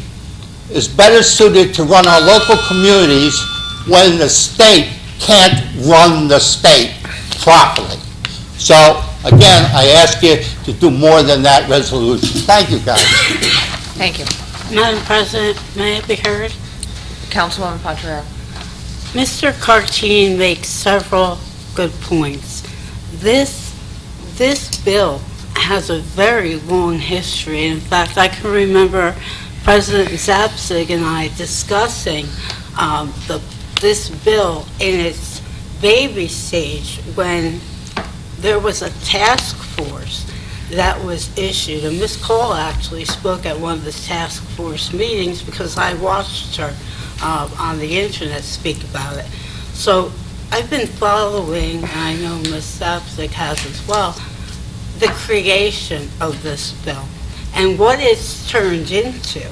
is better suited to run our local communities when the state can't run the state properly. So, again, I ask you to do more than that resolution. Thank you, guys. Thank you. Madam President, may I be heard? Councilwoman Pontreral. Mr. Carteen makes several good points. This bill has a very long history. In fact, I can remember President Zapsig and I discussing this bill in its baby stage when there was a task force that was issued. And Ms. Cole actually spoke at one of the task force meetings because I watched her on the internet speak about it. So I've been following, and I know Ms. Zapsik has as well, the creation of this bill. And what it's turned into,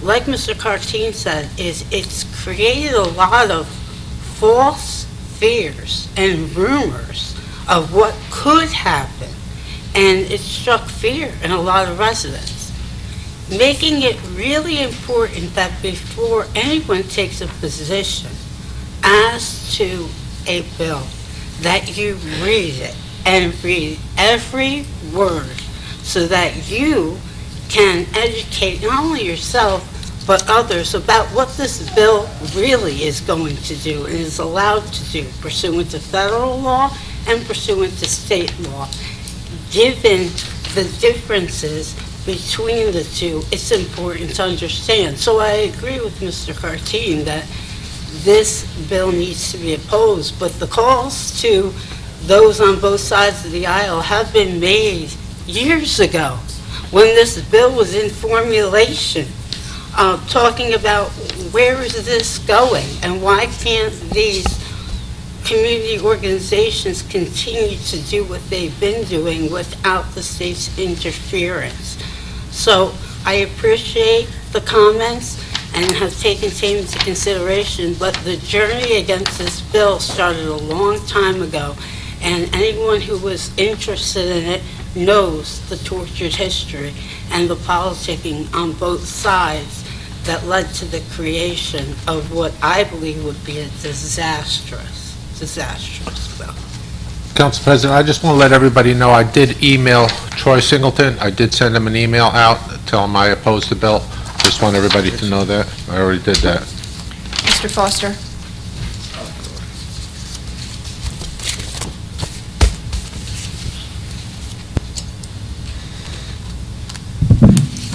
like Mr. Carteen said, is it's created a lot of false fears and rumors of what could happen. And it struck fear in a lot of residents, making it really important that before anyone takes a position as to a bill, that you read it and read every word so that you can educate not only yourself but others about what this bill really is going to do and is allowed to do pursuant to federal law and pursuant to state law. Given the differences between the two, it's important to understand. So I agree with Mr. Carteen that this bill needs to be opposed, but the calls to those on both sides of the aisle have been made years ago when this bill was in formulation, talking about where is this going and why can't these community organizations continue to do what they've been doing without the state's interference. So I appreciate the comments and have taken things into consideration, but the journey against this bill started a long time ago, and anyone who was interested in it knows the tortured history and the politicking on both sides that led to the creation of what I believe would be a disastrous bill. Council President, I just want to let everybody know I did email Troy Singleton. I did send him an email out, tell him I oppose the bill. Just want everybody to know that. I already did that. Mr. Foster.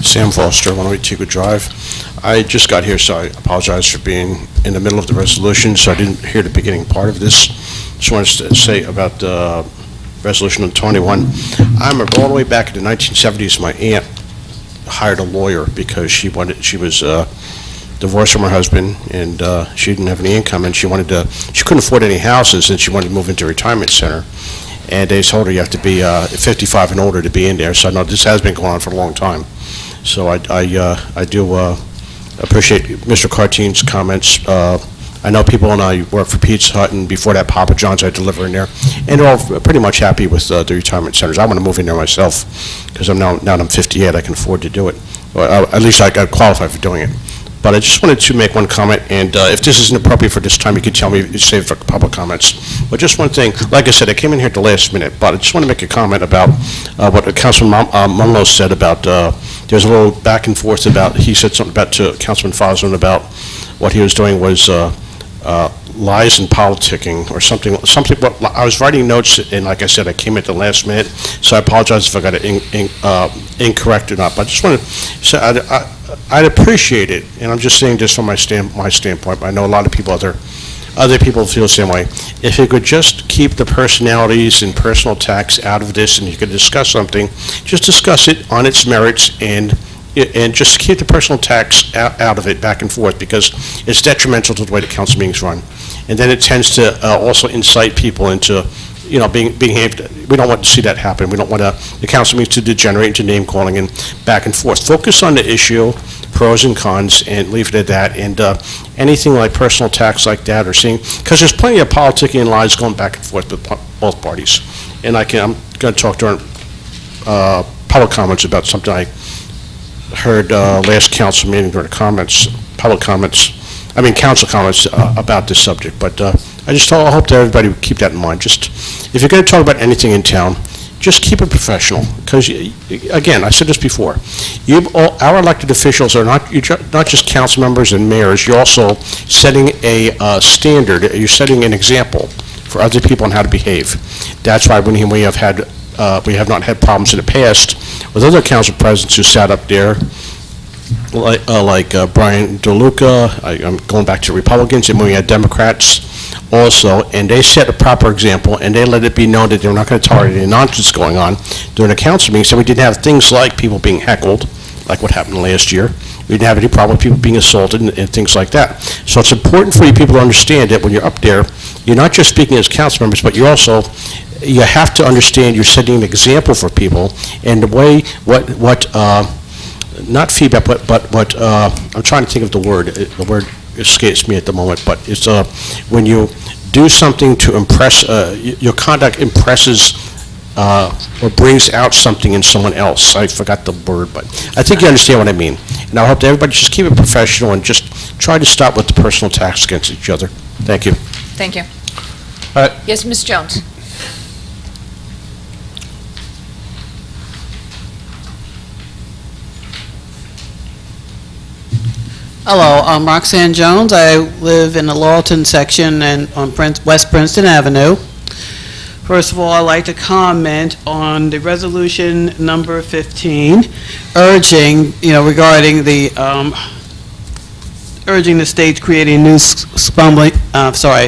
Sam Foster, 108 Teague Drive. I just got here, so I apologize for being in the middle of the resolution, so I didn't hear the beginning part of this. Just wanted to say about Resolution 21. I remember all the way back in the 1970s, my aunt hired a lawyer because she was divorced from her husband, and she didn't have any income, and she couldn't afford any houses, and she wanted to move into a retirement center. And they told her you have to be 55 and older to be in there. So I know this has been going on for a long time. So I do appreciate Mr. Carteen's comments. I know people, and I work for Pizza Hut, and before that, Papa John's, I deliver in there. And they're all pretty much happy with the retirement centers. I want to move in there myself, because now that I'm 58, I can afford to do it. Well, at least I got qualified for doing it. but I just wanted to make one comment, and if this isn't appropriate for this time, you can tell me, save for public comments. But just one thing, like I said, I came in here at the last minute, but I just want to make a comment about what Councilman Mumlo said about, there's a little back and forth about, he said something about to Councilman Fosden about what he was doing was lies and politicking, or something, what, I was writing notes, and like I said, I came at the last minute, so I apologize if I got it incorrect or not, but I just want to say, I'd appreciate it, and I'm just saying this from my standpoint, but I know a lot of people, other people feel the same way. If you could just keep the personalities and personal attacks out of this, and you could discuss something, just discuss it on its merits, and just keep the personal attacks out of it, back and forth, because it's detrimental to the way the council meetings run. And then it tends to also incite people into, being, we don't want to see that happen. We don't want the council meetings to degenerate into name calling and back and forth. Focus on the issue, pros and cons, and leave it at that. And anything like personal attacks like that, or seeing, because there's plenty of politicking and lies going back and forth with both parties. And I'm going to talk during public comments about something I heard last council meeting during council comments about this subject. But I hope that everybody would keep that in mind. Just, if you're going to talk about anything in town, just keep it professional. Because, again, I said this before, our elected officials are not just council members and mayors, you're also setting a standard, you're setting an example for other people on how to behave. That's why when we have not had problems in the past with other council presidents who sat up there, like Brian DeLuca, I'm going back to Republicans, and when we had Democrats also, and they set a proper example, and they let it be known that they were not going to tolerate any nonsense going on during the council meeting, so we didn't have things like people being heckled, like what happened last year. We didn't have any problem with people being assaulted and things like that. So it's important for you people to understand that when you're up there, you're not just speaking as council members, but you have to understand you're setting an example for people, and the way, not feedback, but what, I'm trying to think of the word escapes me at the moment, but it's when you do something to impress, your conduct impresses or brings out something in someone else. I forgot the word, but I think you understand what I mean. And I hope that everybody just keep it professional and just try to stop with the personal attacks against each other. Thank you. Thank you. Uh, Yes, Ms. Jones? Hello, I'm Roxanne Jones. I live in the Lawton section and on West Princeton Avenue. First of all, I'd like to comment on the resolution number 15, urging the state to create a new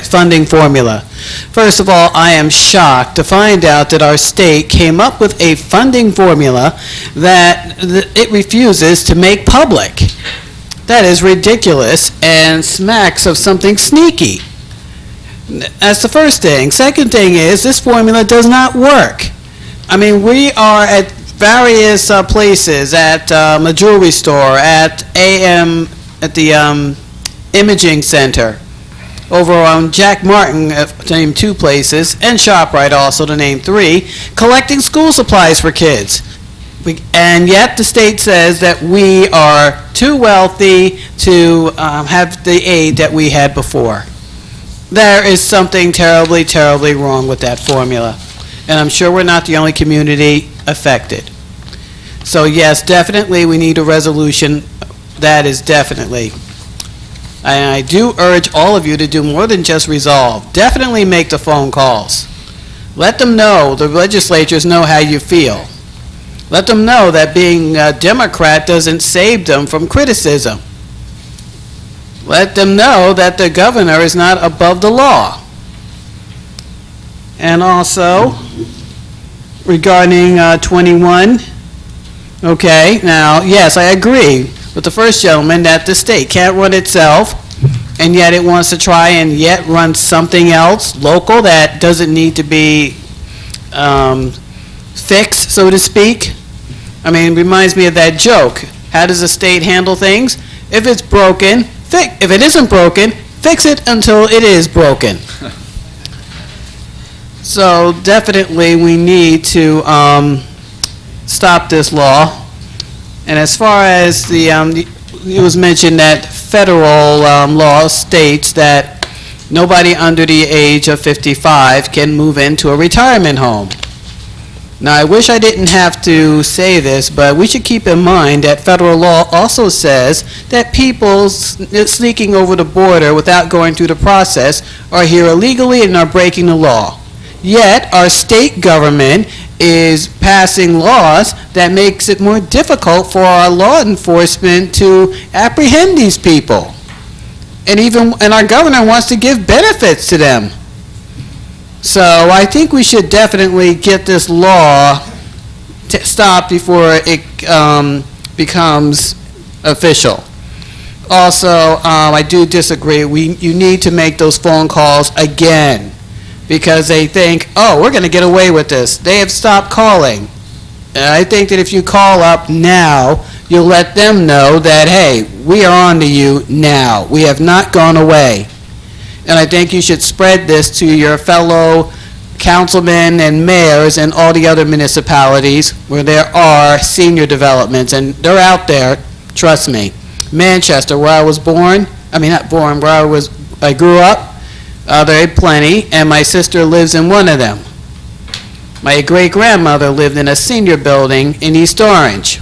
funding formula. First of all, I am shocked to find out that our state came up with a funding formula that it refuses to make public. That is ridiculous and smacks of something sneaky. That's the first thing. Second thing is, this formula does not work. I mean, we are at various places, at a jewelry store, at the imaging center, over on Jack Martin, to name 2 places, and ShopRite also, to name 3, collecting school supplies for kids. And yet the state says that we are too wealthy to have the aid that we had before. There is something terribly, terribly wrong with that formula. And I'm sure we're not the only community affected. So yes, definitely we need a resolution. That is definitely. And I do urge all of you to do more than just resolve. Definitely make the phone calls. Let them know, the legislatures know how you feel. Let them know that being a Democrat doesn't save them from criticism. Let them know that the governor is not above the law. And also, regarding 21, okay, now, yes, I agree with the first gentleman that the state can't run itself, and yet it wants to try and yet run something else local that doesn't need to be fixed, so to speak. I mean, it reminds me of that joke. How does the state handle things? If it's broken, if it isn't broken, fix it until it is broken. So definitely we need to stop this law. And as far as it was mentioned that federal law states that nobody under the age of 55 can move into a retirement home. Now, I wish I didn't have to say this, but we should keep in mind that federal law also says that people sneaking over the border without going through the process are here illegally and are breaking the law. Yet, our state government is passing laws that makes it more difficult for our law enforcement to apprehend these people. And our governor wants to give benefits to them. So I think we should definitely get this law stopped before it becomes official. Also, I do disagree. You need to make those phone calls again, because they think, oh, we're going to get away with this. They have stopped calling. And I think that if you call up now, you'll let them know that, hey, we are on to you now. We have not gone away. And I think you should spread this to your fellow councilmen and mayors and all the other municipalities where there are senior developments, and they're out there, trust me. Manchester, where I was born, where I grew up, there are plenty, and my sister lives in one of them. My great-grandmother lived in a senior building in East Orange.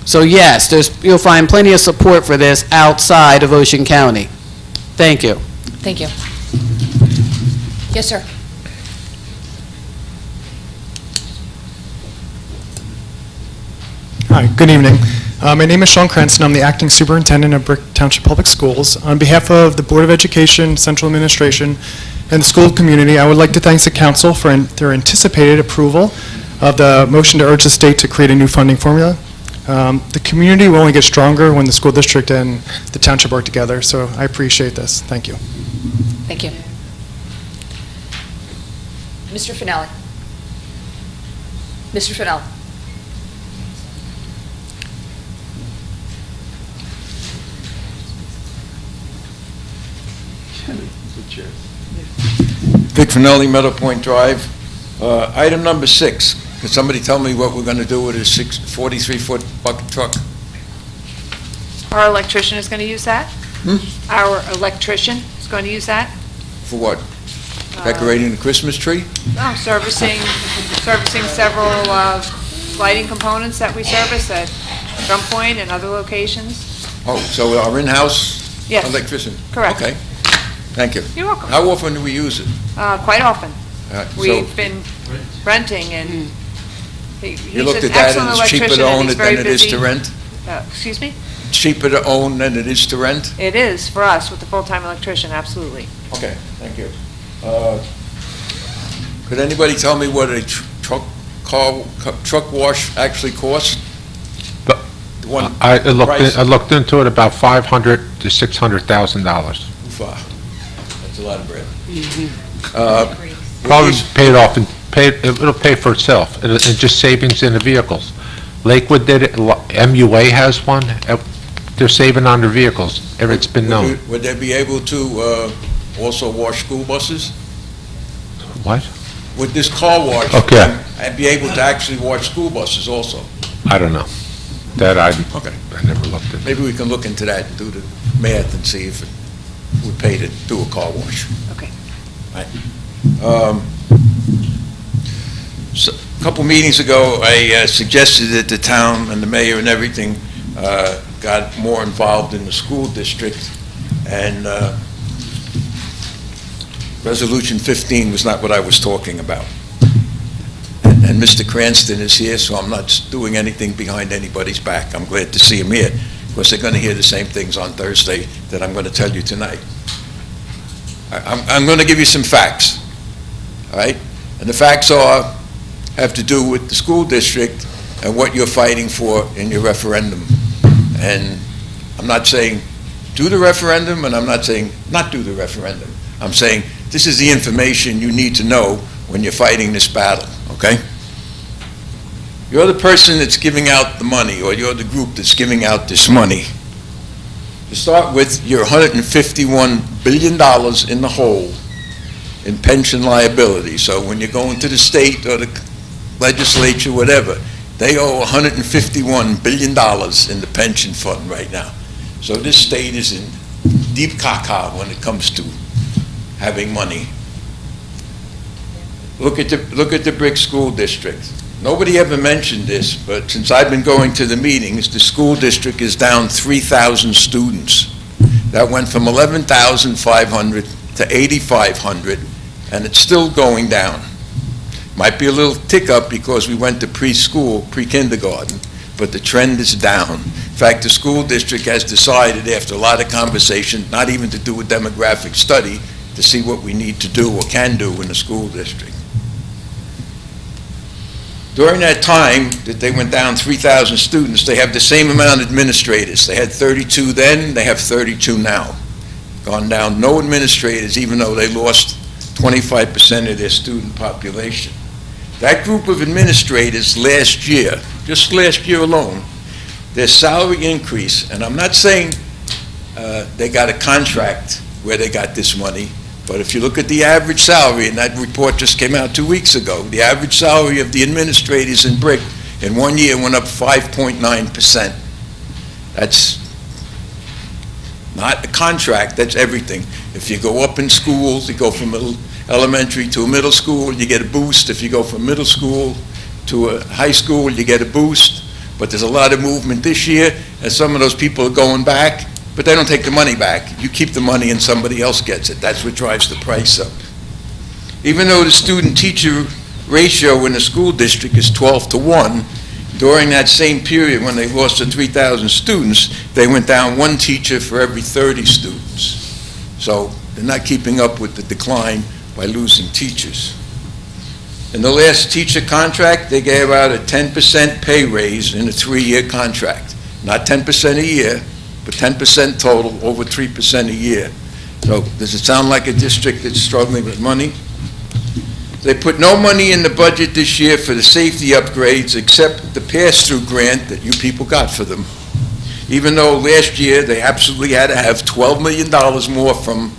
So yes, you'll find plenty of support for this outside of Ocean County. Thank you. Thank you. Yes, sir. Hi, good evening. My name is Sean Cranston. I'm the acting superintendent of Brick Township Public Schools. On behalf of the Board of Education, Central Administration, and the school community, I would like to thank the council for their anticipated approval of the motion to urge the state to create a new funding formula. The community will only get stronger when the school district and the township work together, so I appreciate this. Thank you. Thank you. Mr. Finelli. Mr. Finelli. Vic Finelli, Meadow Point Drive. Item number 6, can somebody tell me what we're going to do with a 43-foot bucket truck? Our electrician is going to use that? Our electrician is going to use that? For what? Decorating the Christmas tree? No, servicing several lighting components that we service at Drum Point and other locations. Oh, so our in-house Yes. electrician? Correct. Okay, thank you. You're welcome. How often do we use it? Quite often. So We've been renting, and you he's looked an at that excellent and it's cheaper electrician, to and own he's it very than it is busy. to rent? Excuse me? Cheaper to own than it is to rent? It is for us with the full-time electrician, absolutely. Okay, thank you. Could anybody tell me what a truck wash actually costs? But The one I price? looked into it, about $500,000 to $600,000. That's a lot of bread. Probably paid off, and it'll pay for itself, and just savings in the vehicles. Lakewood did it, MUA has one, they're saving on their vehicles, it's been known. Would they be able to also wash school buses? What? Would this car wash? Okay. And be able to actually wash school buses also? I don't know. That I Okay. never looked into. Maybe we can look into that and do the math and see if it would pay to do a car wash. Okay. So, a couple meetings ago, I suggested that the town and the mayor and everything got more involved in the school district, and Resolution 15 was not what I was talking about. And Mr. Cranston is here, so I'm not doing anything behind anybody's back. I'm glad to see him here, because they're going to hear the same things on Thursday that I'm going to tell you tonight. I'm going to give you some facts, all right? And the facts have to do with the school district and what you're fighting for in your referendum. And I'm not saying do the referendum, and I'm not saying not do the referendum. I'm saying this is the information you need to know when you're fighting this battle, okay? You're the person that's giving out the money, or you're the group that's giving out this money. To start with, you're $151 billion in the hole in pension liability. So when you're going to the state or the legislature, whatever, they owe $151 billion in the pension fund right now. So this state is in deep caca when it comes to having money. Look at the Brick School District. Nobody ever mentioned this, but since I've been going to the meetings, the school district is down 3,000 students. That went from 11,500 to 8,500, and it's still going down. Might be a little tick up because we went to preschool, pre-kindergarten, but the trend is down. In fact, the school district has decided, after a lot of conversation, not even to do a demographic study, to see what we need to do or can do in the school district. During that time that they went down 3,000 students, they have the same amount of administrators. They had 32 then, they have 32 now. Gone down no administrators, even though they lost 25% of their student population. That group of administrators last year, just last year alone, their salary increase, and I'm not saying they got a contract where they got this money, but if you look at the average salary, and that report just came out 2 weeks ago, the average salary of the administrators in Brick in 1 year went up 5.9%. That's not a contract, that's everything. If you go up in schools, you go from elementary to a middle school, you get a boost. If you go from middle school to a high school, you get a boost. But there's a lot of movement this year, and some of those people are going back, but they don't take the money back. You keep the money and somebody else gets it. That's what drives the price up. Even though the student-teacher ratio in the school district is 12-1, during that same period when they lost the 3,000 students, they went down 1 teacher for every 30 students. So they're not keeping up with the decline by losing teachers. In the last teacher contract, they gave out a 10% pay raise in a 3-year contract. Not 10% a year, but 10% total, over 3% a year. So does it sound like a district that's struggling with money? They put no money in the budget this year for the safety upgrades except the pass-through grant that you people got for them. Even though last year they absolutely had to have $12 million more from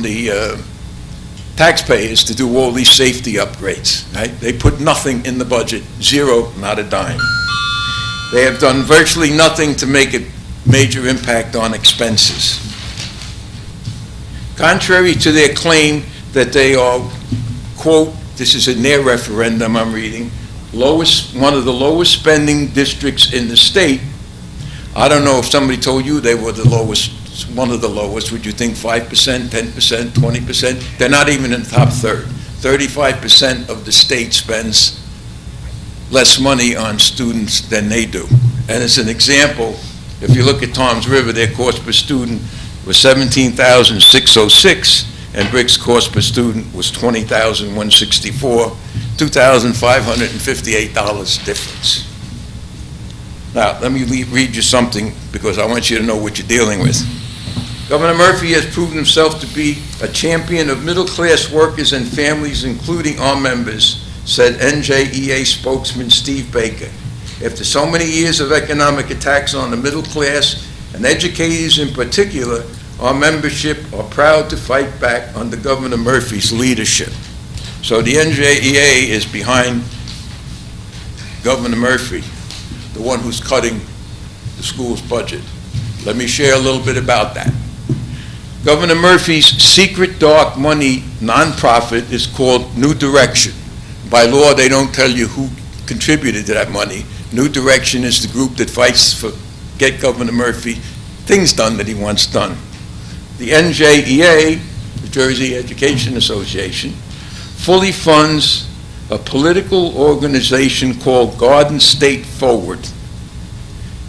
the taxpayers to do all these safety upgrades, right? They put nothing in the budget, zero, not a dime. They have done virtually nothing to make a major impact on expenses. Contrary to their claim that they are, quote, this is in their referendum I'm reading, one of the lowest spending districts in the state. I don't know if somebody told you they were the lowest, one of the lowest. Would you think 5%, 10%, 20%? They're not even in the top third. 35% of the state spends less money on students than they do. And as an example, if you look at Tom's River, their cost per student was $17,606, and Brick's cost per student was $20,164, $2,558 difference. Now, let me read you something because I want you to know what you're dealing with. Governor Murphy has proven himself to be a champion of middle-class workers and families, including our members, said NJEA spokesman Steve Baker. After so many years of economic attacks on the middle class, and educators in particular, our membership are proud to fight back under Governor Murphy's leadership. So the NJEA is behind Governor Murphy, the one who's cutting the school's budget. Let me share a little bit about that. Governor Murphy's secret dark money nonprofit is called New Direction. By law, they don't tell you who contributed to that money. New Direction is the group that fights for get Governor Murphy things done that he wants done. The NJEA, the Jersey Education Association, fully funds a political organization called Garden State Forward.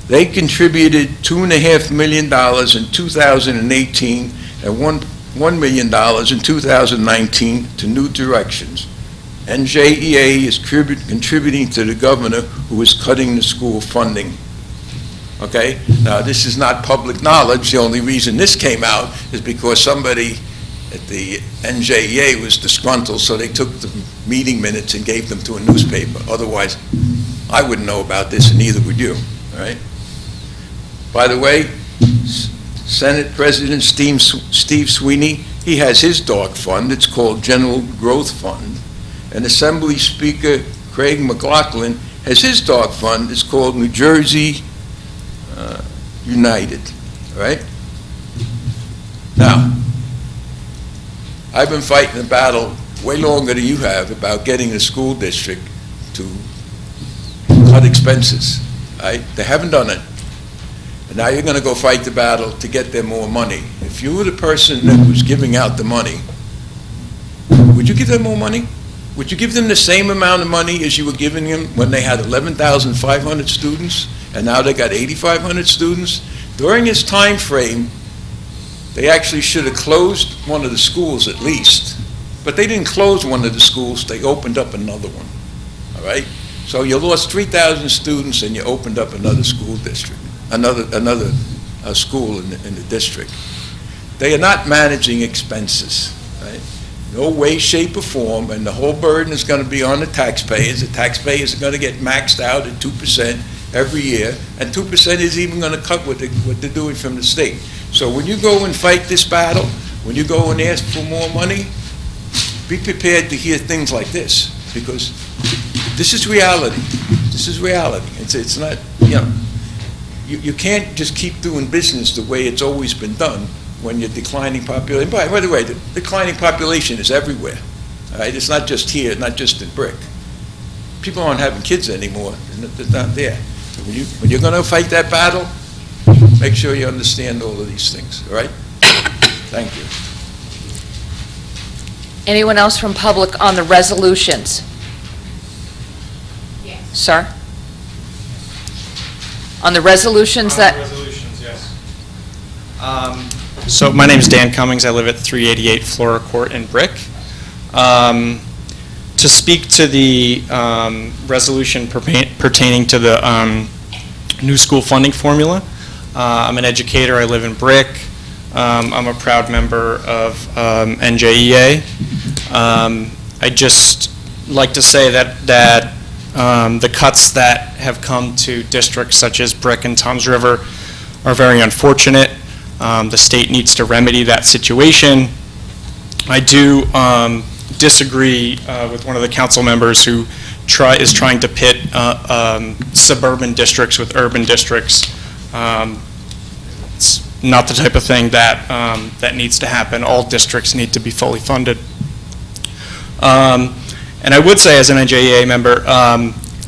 They contributed $2.5 million in 2018 and $1 million in 2019 to New Directions. NJEA is contributing to the governor who is cutting the school funding. Okay? Now, this is not public knowledge. The only reason this came out is because somebody at the NJEA was disgruntled, so they took the meeting minutes and gave them to a newspaper. Otherwise, I wouldn't know about this, and neither would you. All right? By the way, Senate President Steve Sweeney, he has his dark fund. It's called General Growth Fund. And Assembly Speaker Craig McLaughlin has his dark fund. It's called New Jersey United. all right? Now, I've been fighting a battle way longer than you have about getting the school district to cut expenses, right? They haven't done it. And now you're going to go fight the battle to get them more money. If you were the person that was giving out the money, would you give them more money? Would you give them the same amount of money as you were giving them when they had 11,500 students and now they got 8,500 students? During this time frame, they actually should have closed one of the schools at least. But they didn't close one of the schools, they opened up another one, all right? So you lost 3,000 students and you opened up another school district, another school in the district. They are not managing expenses, right? No way, shape, or form, and the whole burden is going to be on the taxpayers. The taxpayers are going to get maxed out at 2% every year, and 2% is even going to cut what they're doing from the state. So when you go and fight this battle, when you go and ask for more money, be prepared to hear things like this, because this is reality. This is reality. It's not, you can't just keep doing business the way it's always been done when you're declining population. By the way, the declining population is everywhere. All right? It's not just here, not just in Brick. People aren't having kids anymore. They're not there. So when you're going to fight that battle, make sure you understand all of these things. All right? Thank you. Anyone else from public on the resolutions? Yes. Sir? On the resolutions that... Resolutions, yes. So my name is Dan Cummings. I live at 388 Flora Court in Brick. To speak to the resolution pertaining to the new school funding formula, I'm an educator. I live in Brick. I'm a proud member of NJEA. I just like to say that the cuts that have come to districts such as Brick and Toms River are very unfortunate. The state needs to remedy that situation. I do disagree with one of the council members who is trying to pit suburban districts with urban districts. It's not the type of thing that that needs to happen. All districts need to be fully funded. And I would say, as an NJEA member,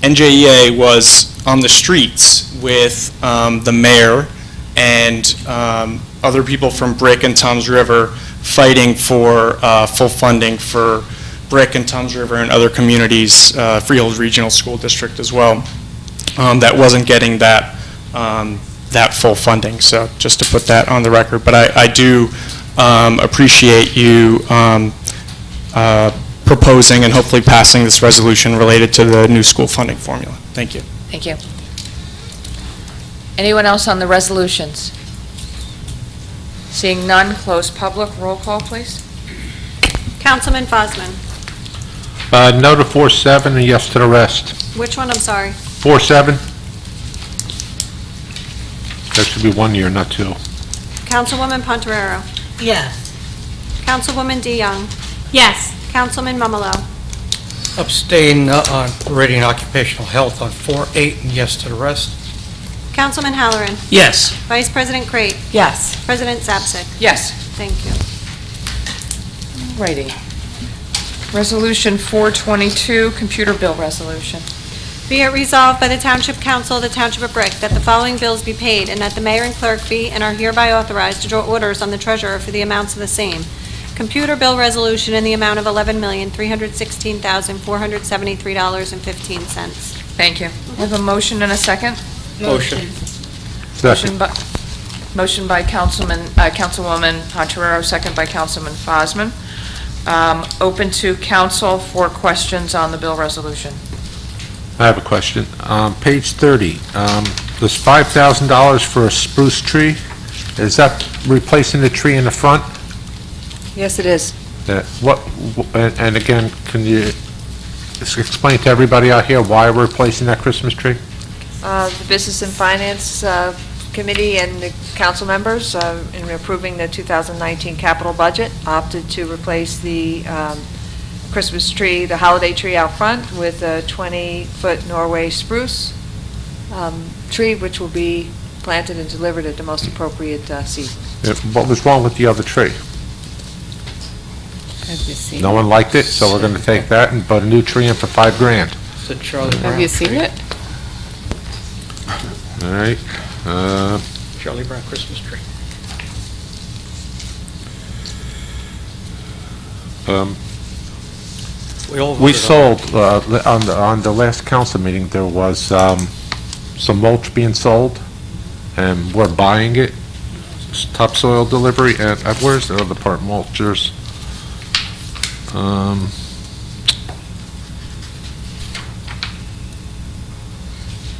NJEA was on the streets with the mayor and other people from Brick and Toms River fighting for full funding for Brick and Toms River and other communities, Freehold Regional School District as well, that wasn't getting that that full funding. So just to put that on the record. But I do appreciate you proposing and hopefully passing this resolution related to the new school funding formula. Thank you. Thank you. Anyone else on the resolutions? Seeing none, close public. Roll call, please. Councilman Fosman. No to 4-7 and yes to the rest. Which one, I'm sorry? 4-7. That should be 1 year, not 2. Councilwoman Pontoriero. Yes. Councilwoman DeYoung. Yes. Councilman Mumalo. Abstain on rating occupational health on 4-8 and yes to the rest. Councilman Halloran. Yes. Vice President Crate. Yes. President Zapsik. Yes. Thank you. Righty. Resolution 422, computer bill resolution. Be it resolved by the Township Council of the Township of Brick that the following bills be paid and that the mayor and clerk be and are hereby authorized to draw orders on the treasurer for the amounts of the same. Computer bill resolution in the amount of $11,316,473.15. Thank you. I have a motion and a second. Motion. Motion by Councilwoman Pontoriero, second by Councilman Fosman. Open to council for questions on the bill resolution. I have a question. Page 30, there's $5,000 for a spruce tree. Is that replacing the tree in the front? Yes, it is. And again, can you just explain to everybody out here why we're replacing that Christmas tree? The Business and Finance Committee and the council members, in approving the 2019 capital budget, opted to replace the Christmas tree, the holiday tree out front, with a 20-foot Norway spruce tree, which will be planted and delivered at the most appropriate season. What was wrong with the other tree? Have you seen No it? one liked it, so we're going to take that and put a new tree in for $5,000. It's a Charlie Brown Have you seen tree. it? All right. Charlie Brown Christmas tree. all We voted on sold, on the last council meeting, there was some mulch being sold, and we're buying it, topsoil delivery, and where's the other part, mulchers?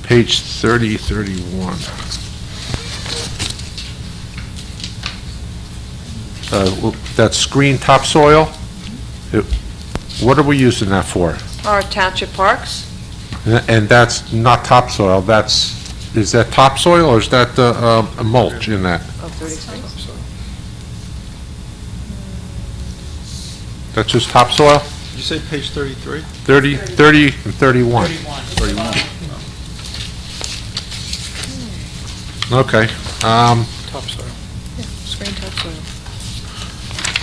Page 30, 31. That screen topsoil, what are we using that for? Our township parks, And that's not topsoil, is that topsoil or is that a mulch in that? oh, 33. That's just topsoil? Did you say page 33? 30 and 31. 31. Okay. topsoil. Screen topsoil.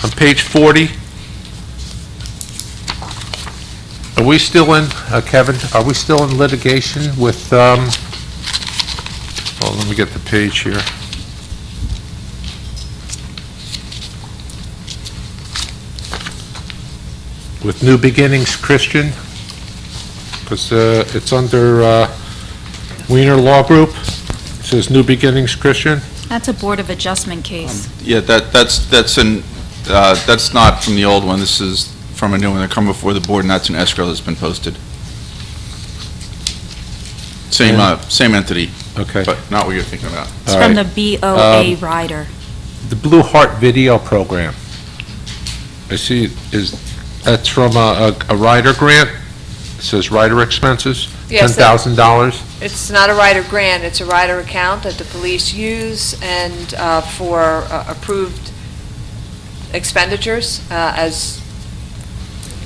On page 40, are we still in, Kevin, are we still in litigation with, well, let me get the page here. With New Beginnings Christian? Because it's under Wiener Law Group. It says New Beginnings Christian. That's a Board of Adjustment case. Yeah, that's not from the old one. This is from a new one. They're coming before the board, and that's an escrow that's been posted. Same entity, Okay. but not what you're thinking about. It's All from right. the BOA rider. The Blue Heart Video Program. I see, that's from a rider grant? It says rider expenses, Yes, $10,000? It's not a rider grant, it's a rider account that the police use and for approved expenditures as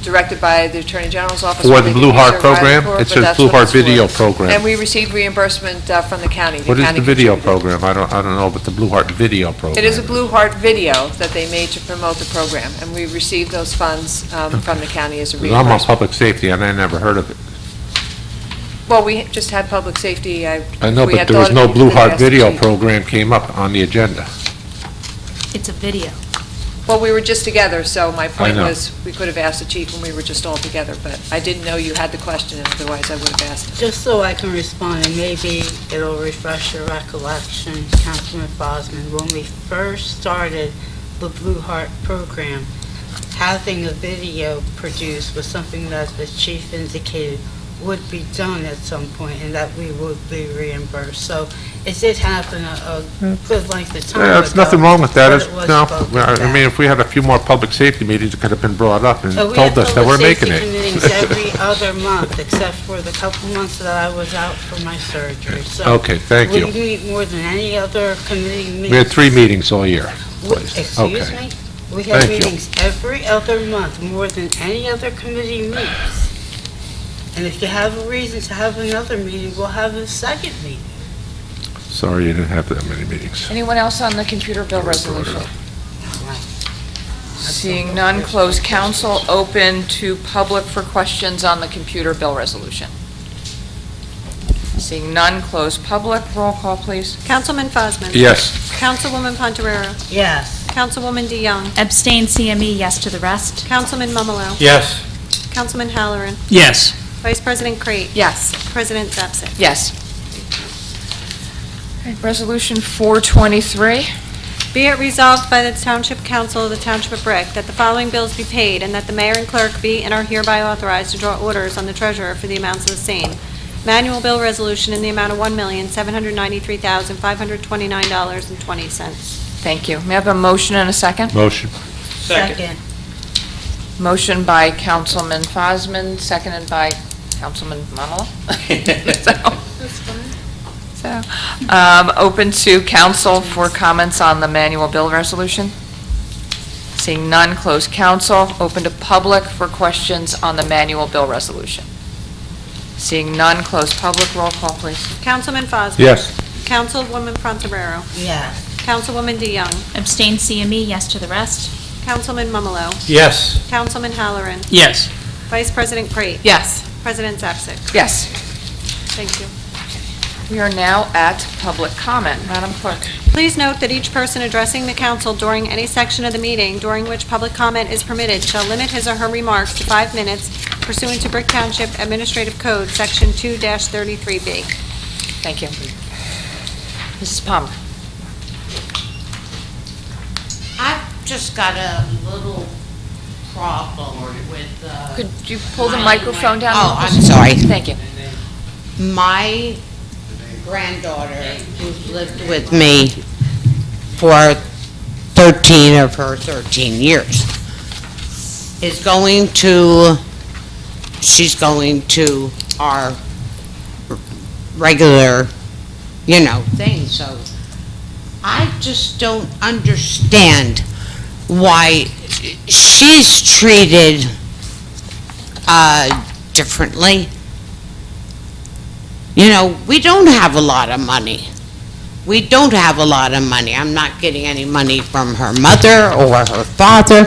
directed by the Attorney General's office. For when the they Blue use Heart their rider program? corps, It but says that's Blue what Heart it's for. Video Program. And we received reimbursement from the county. What is county the video contributed. program? I don't know, but the Blue Heart Video Program. It is a Blue Heart video that they made to promote the program, and we received those funds from the county as a 'Cause I'm on reimbursement. public safety, and I never heard of it. Well, we just had public safety. I know, we but had there was thought no if you Blue could Heart ask the Video chief. Program came up on the agenda. It's a video. Well, we were just together, so my point know. was, we could have asked the chief when we were just all together, but I didn't know you had the question, and otherwise I would have asked it. Just so I can respond, and maybe it'll refresh your recollection, Councilman Bosman, when we first started the Blue Heart program, having a video produced was something that the chief indicated would be done at some point, and that we would be reimbursed. So it did happen a good length of time Yeah, there's ago, nothing wrong with that. but It's- it was No, spoken I about. mean, if we had a few more public safety meetings, it could have been brought up and Oh, we told had us that we're public making safety it. meetings every other month, except for the couple months that I was out for my surgery. So Okay, thank we you. meet more than any other committee meeting. We had 3 meetings all year. Excuse Okay. me? We have Thank you. meetings every other month, more than any other committee meets. And if you have a reason to have another meeting, we'll have a second meeting. Sorry you didn't have that many meetings. Anyone else on the computer bill resolution? Seeing none, close council, open to public for questions on the computer bill resolution. Seeing none, close public, roll call, please. Councilman Fosman. Yes. Councilwoman Pontoriero. Yes. Councilwoman DeYoung. Abstain CME, yes to the rest. Councilman Mummolo. Yes. Councilman Halloran. Yes. Vice President Crate. Yes. President Zapsik. Yes. Okay, Resolution 423. Be it resolved by the Township Council of the Township of Brick that the following bills be paid, and that the mayor and clerk be and are hereby authorized to draw orders on the treasurer for the amounts of the same. Manual bill resolution in the amount of $1,793,529.20. Thank you. May I have a motion and a second? Motion. Second. Motion by Councilman Fosman, seconded by Councilman Mummolo. Open to council for comments on the manual bill resolution. Seeing none, close council. Open to public for questions on the manual bill resolution. Seeing none, close public. Roll call, please. Councilman Fosman. Yes. Councilwoman Fronterero. Yes. Councilwoman DeYoung. Abstain CME, yes to the rest. Councilman Mummelo. Yes. Councilman Halloran. Yes. Vice President Crate. Yes. President Zapsik. Yes. Thank you. We are now at public comment. Madam Clerk. Please note that each person addressing the council during any section of the meeting during which public comment is permitted shall limit his or her remarks to 5 minutes pursuant to Brick Township Administrative Code, Section 2-33B. Thank you. Mrs. Palmer. I've just got a little problem with, Could you pull the my- microphone down? Oh, I'm sorry. Thank you. My granddaughter, who's lived with me for 13 of her 13 years, she's going to our regular, thing, so I just don't understand why she's treated differently. We don't have a lot of money. I'm not getting any money from her mother or her father,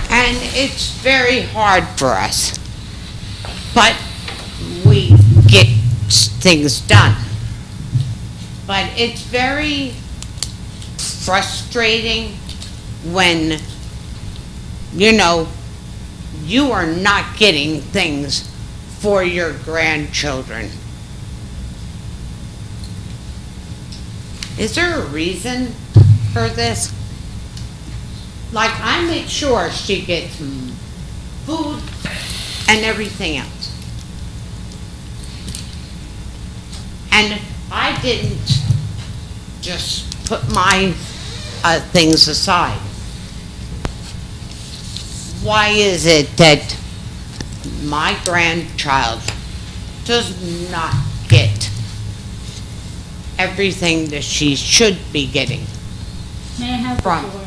and it's very hard for us. But we get things done. But it's very frustrating when, you are not getting things for your grandchildren. Is there a reason for this? Like, I make sure she gets food and everything else. And I didn't just put my things aside. Why is it that my grandchild does not get everything that she should be getting? May I have the From. floor?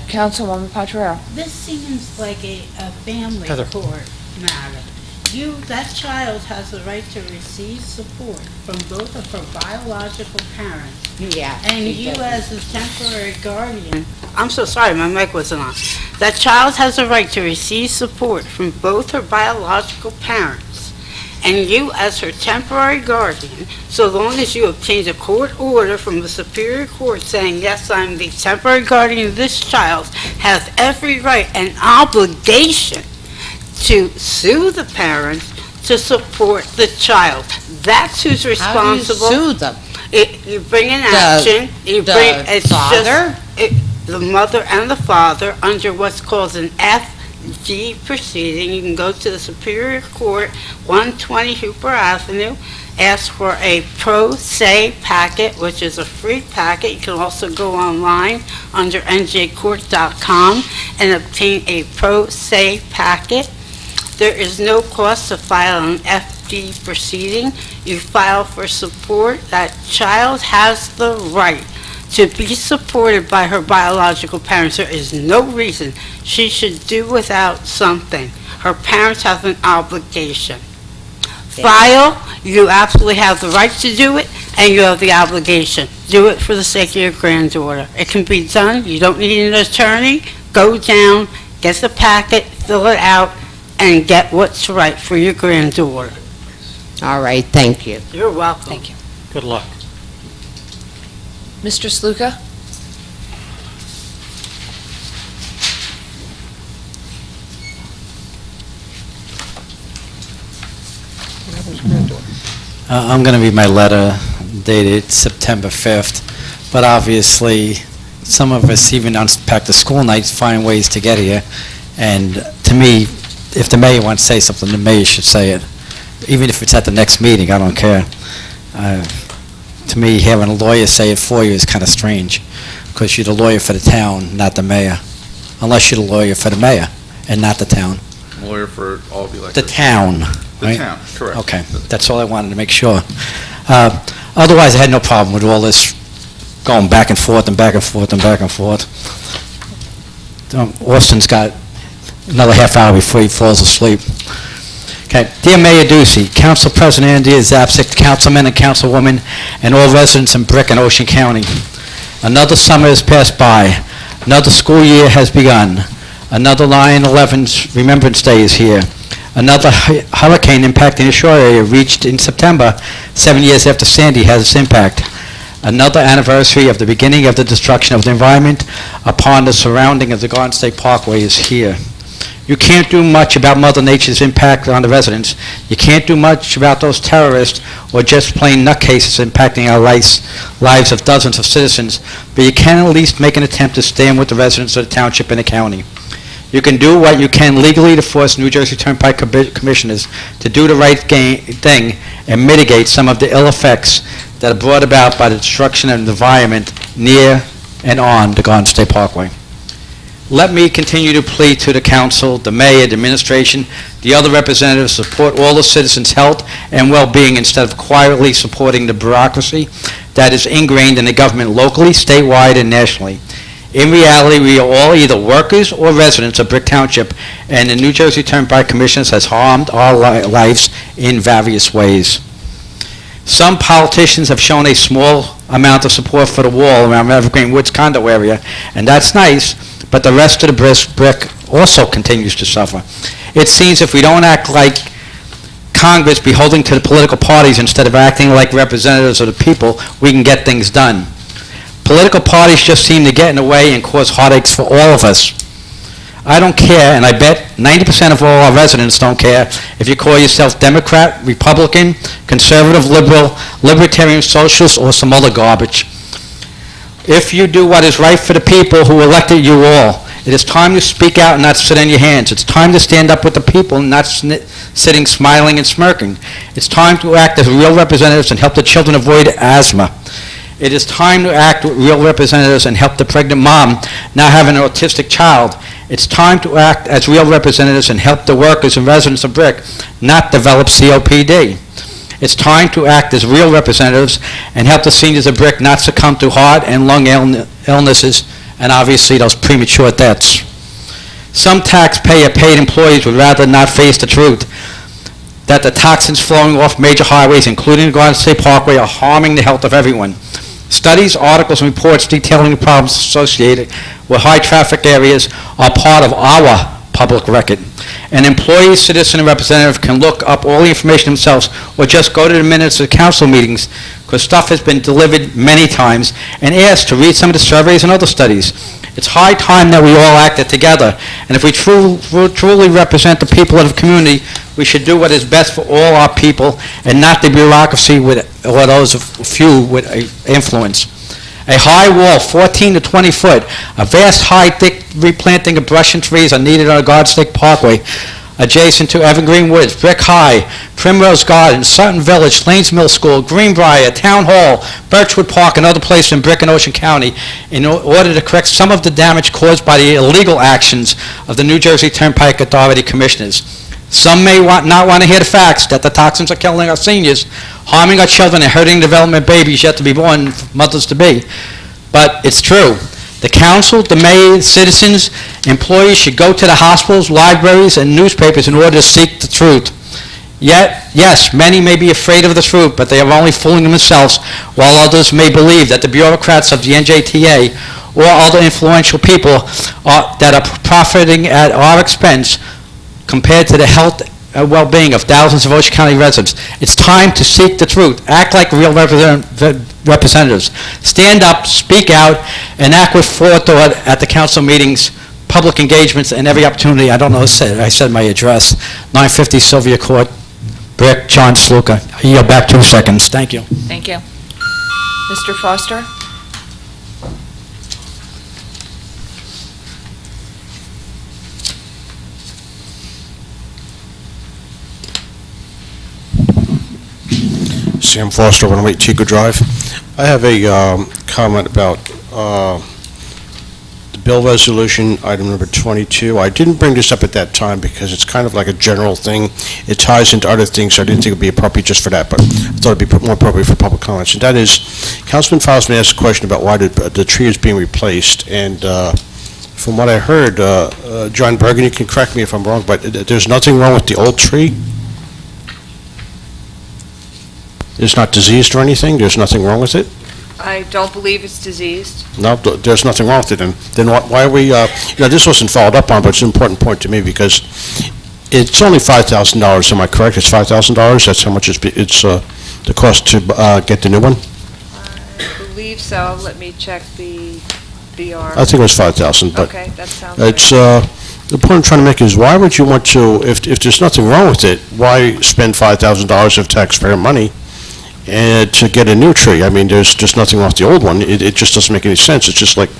Councilwoman Potrero. This seems like a family Heather. court matter. That child has the right to receive support from both of her biological parents. Yeah. And she you does. as a temporary guardian. I'm so sorry, my mic wasn't on. That child has a right to receive support from both her biological parents. And you as her temporary guardian, so long as you obtain a court order from the Superior Court saying, yes, I'm the temporary guardian of this child, has every right and obligation to sue the parents to support the child. That's who's responsible. How do you sue them? You bring an action, it's father? just, the mother and the father, under what's called an FG proceeding. You can go to the Superior Court, 120 Hooper Avenue, ask for a pro se packet, which is a free packet. You can also go online under njcourt.com and obtain a pro se packet. There is no cost to file an FD proceeding. You file for support. That child has the right to be supported by her biological parents. There is no reason she should do without something. Her parents have an obligation. File, you absolutely have the right to do it, and you have the obligation. Do it for the sake of your granddaughter. It can be done. You don't need an attorney. Go down, get the packet, fill it out, and get what's right for your granddaughter. All right, thank you. You're welcome. Thank you. Good luck. Mr. Sluka? I'm going to read my letter dated September 5th, but obviously, some of us, even on back to school nights, find ways to get here. And to me, if the mayor wants to say something, the mayor should say it. Even if it's at the next meeting, I don't care. To me, having a lawyer say it for you is kind of strange, because you're the lawyer for the town, not the mayor. Unless you're the lawyer for the mayor and not the town. Lawyer for all of you The town, The right? town, correct. Okay, that's all I wanted to make sure. Otherwise, I had no problem with all this going back and forth and back and forth and back and forth. Austin's got another half hour before he falls asleep. Okay. Dear Mayor Ducey, Council President Andy Zapsik, councilmen and councilwomen, and all residents in Brick and Ocean County. Another summer has passed by. Another school year has begun. Another 9/11 Remembrance Day is here. Another hurricane impacting the shore area reached in September, 7 years after Sandy has its impact. Another anniversary of the beginning of the destruction of the environment upon the surrounding of the Garden State Parkway is here. You can't do much about Mother Nature's impact on the residents. You can't do much about those terrorists or just plain nutcases impacting our lives of dozens of citizens, but you can at least make an attempt to stand with the residents of the township and the county. You can do what you can legally to force New Jersey Turnpike commissioners to do the right thing and mitigate some of the ill effects that are brought about by the destruction of the environment near and on the Garden State Parkway. Let me continue to plead to the council, the mayor, the administration, the other representatives to support all the citizens' health and well-being instead of quietly supporting the bureaucracy that is ingrained in the government locally, statewide, and nationally. In reality, we are all either workers or residents of Brick Township, and the New Jersey Turnpike Commissioners has harmed our lives in various ways. Some politicians have shown a small amount of support for the wall around Evergreen Woods condo area, and that's nice, but the rest of the brick also continues to suffer. It seems if we don't act like Congress beholding to the political parties instead of acting like representatives of the people, we can get things done. Political parties just seem to get in the way and cause heartaches for all of us. I don't care, and I bet 90% of all our residents don't care if you call yourself Democrat, Republican, Conservative, Liberal, Libertarian, Socialist, or some other garbage. If you do what is right for the people who elected you all, it is time to speak out and not sit on your hands. It's time to stand up with the people and not sitting smiling and smirking. It's time to act as real representatives and help the children avoid asthma. It is time to act with real representatives and help the pregnant mom not have an autistic child. It's time to act as real representatives and help the workers and residents of Brick not develop COPD. It's time to act as real representatives and help the seniors of Brick not succumb to heart and lung illnesses and obviously those premature deaths. Some taxpayer-paid employees would rather not face the truth that the toxins flowing off major highways, including the Garden State Parkway, are harming the health of everyone. Studies, articles, and reports detailing the problems associated with high-traffic areas are part of our public record. An employee, citizen, and representative can look up all the information themselves or just go to the minutes of the council meetings because stuff has been delivered many times and asked to read some of the surveys and other studies. It's high time that we all acted together, and if we truly represent the people of the community, we should do what is best for all our people and not the bureaucracy or those of few with influence. A high wall, 14 to 20 foot, a vast, high, thick replanting of brush and trees are needed on the Garden State Parkway, adjacent to Evergreen Woods, Brick High, Primrose Gardens, Sutton Village, Lanes Middle School, Greenbrier, Town Hall, Birchwood Park, and other places in Brick and Ocean County in order to correct some of the damage caused by the illegal actions of the New Jersey Turnpike Authority Commissioners. Some may not want to hear the facts that the toxins are killing our seniors, harming our children, and hurting development babies yet to be born, mothers-to-be. But it's true. The council, the mayor, citizens, employees should go to the hospitals, libraries, and newspapers in order to seek the truth. Yet, yes, many may be afraid of the truth, but they are only fooling themselves, while others may believe that the bureaucrats of the NJTA or other influential people that are profiting at our expense compared to the health and well-being of thousands of Ocean County residents. It's time to seek the truth. Act like real representatives. Stand up, speak out, and act with forethought at the council meetings, public engagements, and every opportunity. I don't know, I said my address. 950 Sylvia Court, Brick, John Sluka. I yield back 2 seconds. Thank you. Thank you. Mr. Foster? Sam Foster, 108 Chico Drive. I have a comment about the bill resolution, item number 22. I didn't bring this up at that time because it's kind of like a general thing. It ties into other things, so I didn't think it would be appropriate just for that, but I thought it would be more appropriate for public comments. And that is, Councilman Fosman asked a question about why the tree is being replaced, and from what I heard, John Bergen, you can correct me if I'm wrong, but there's nothing wrong with the old tree? It's not diseased or anything? There's nothing wrong with it? I don't believe it's diseased. No, there's nothing wrong with it, and then why are we, this wasn't followed up on, but it's an important point to me, because it's only $5,000, am I correct? It's $5,000, that's how much it's the cost to get the new one? I believe so. Let me check the BR. I think it was 5,000, but Okay, that sounds it's, right. the point I'm trying to make is, why would you want to, if there's nothing wrong with it, why spend $5,000 of taxpayer money to get a new tree? I mean, there's just nothing wrong with the old one. It just doesn't make any sense. It's just like,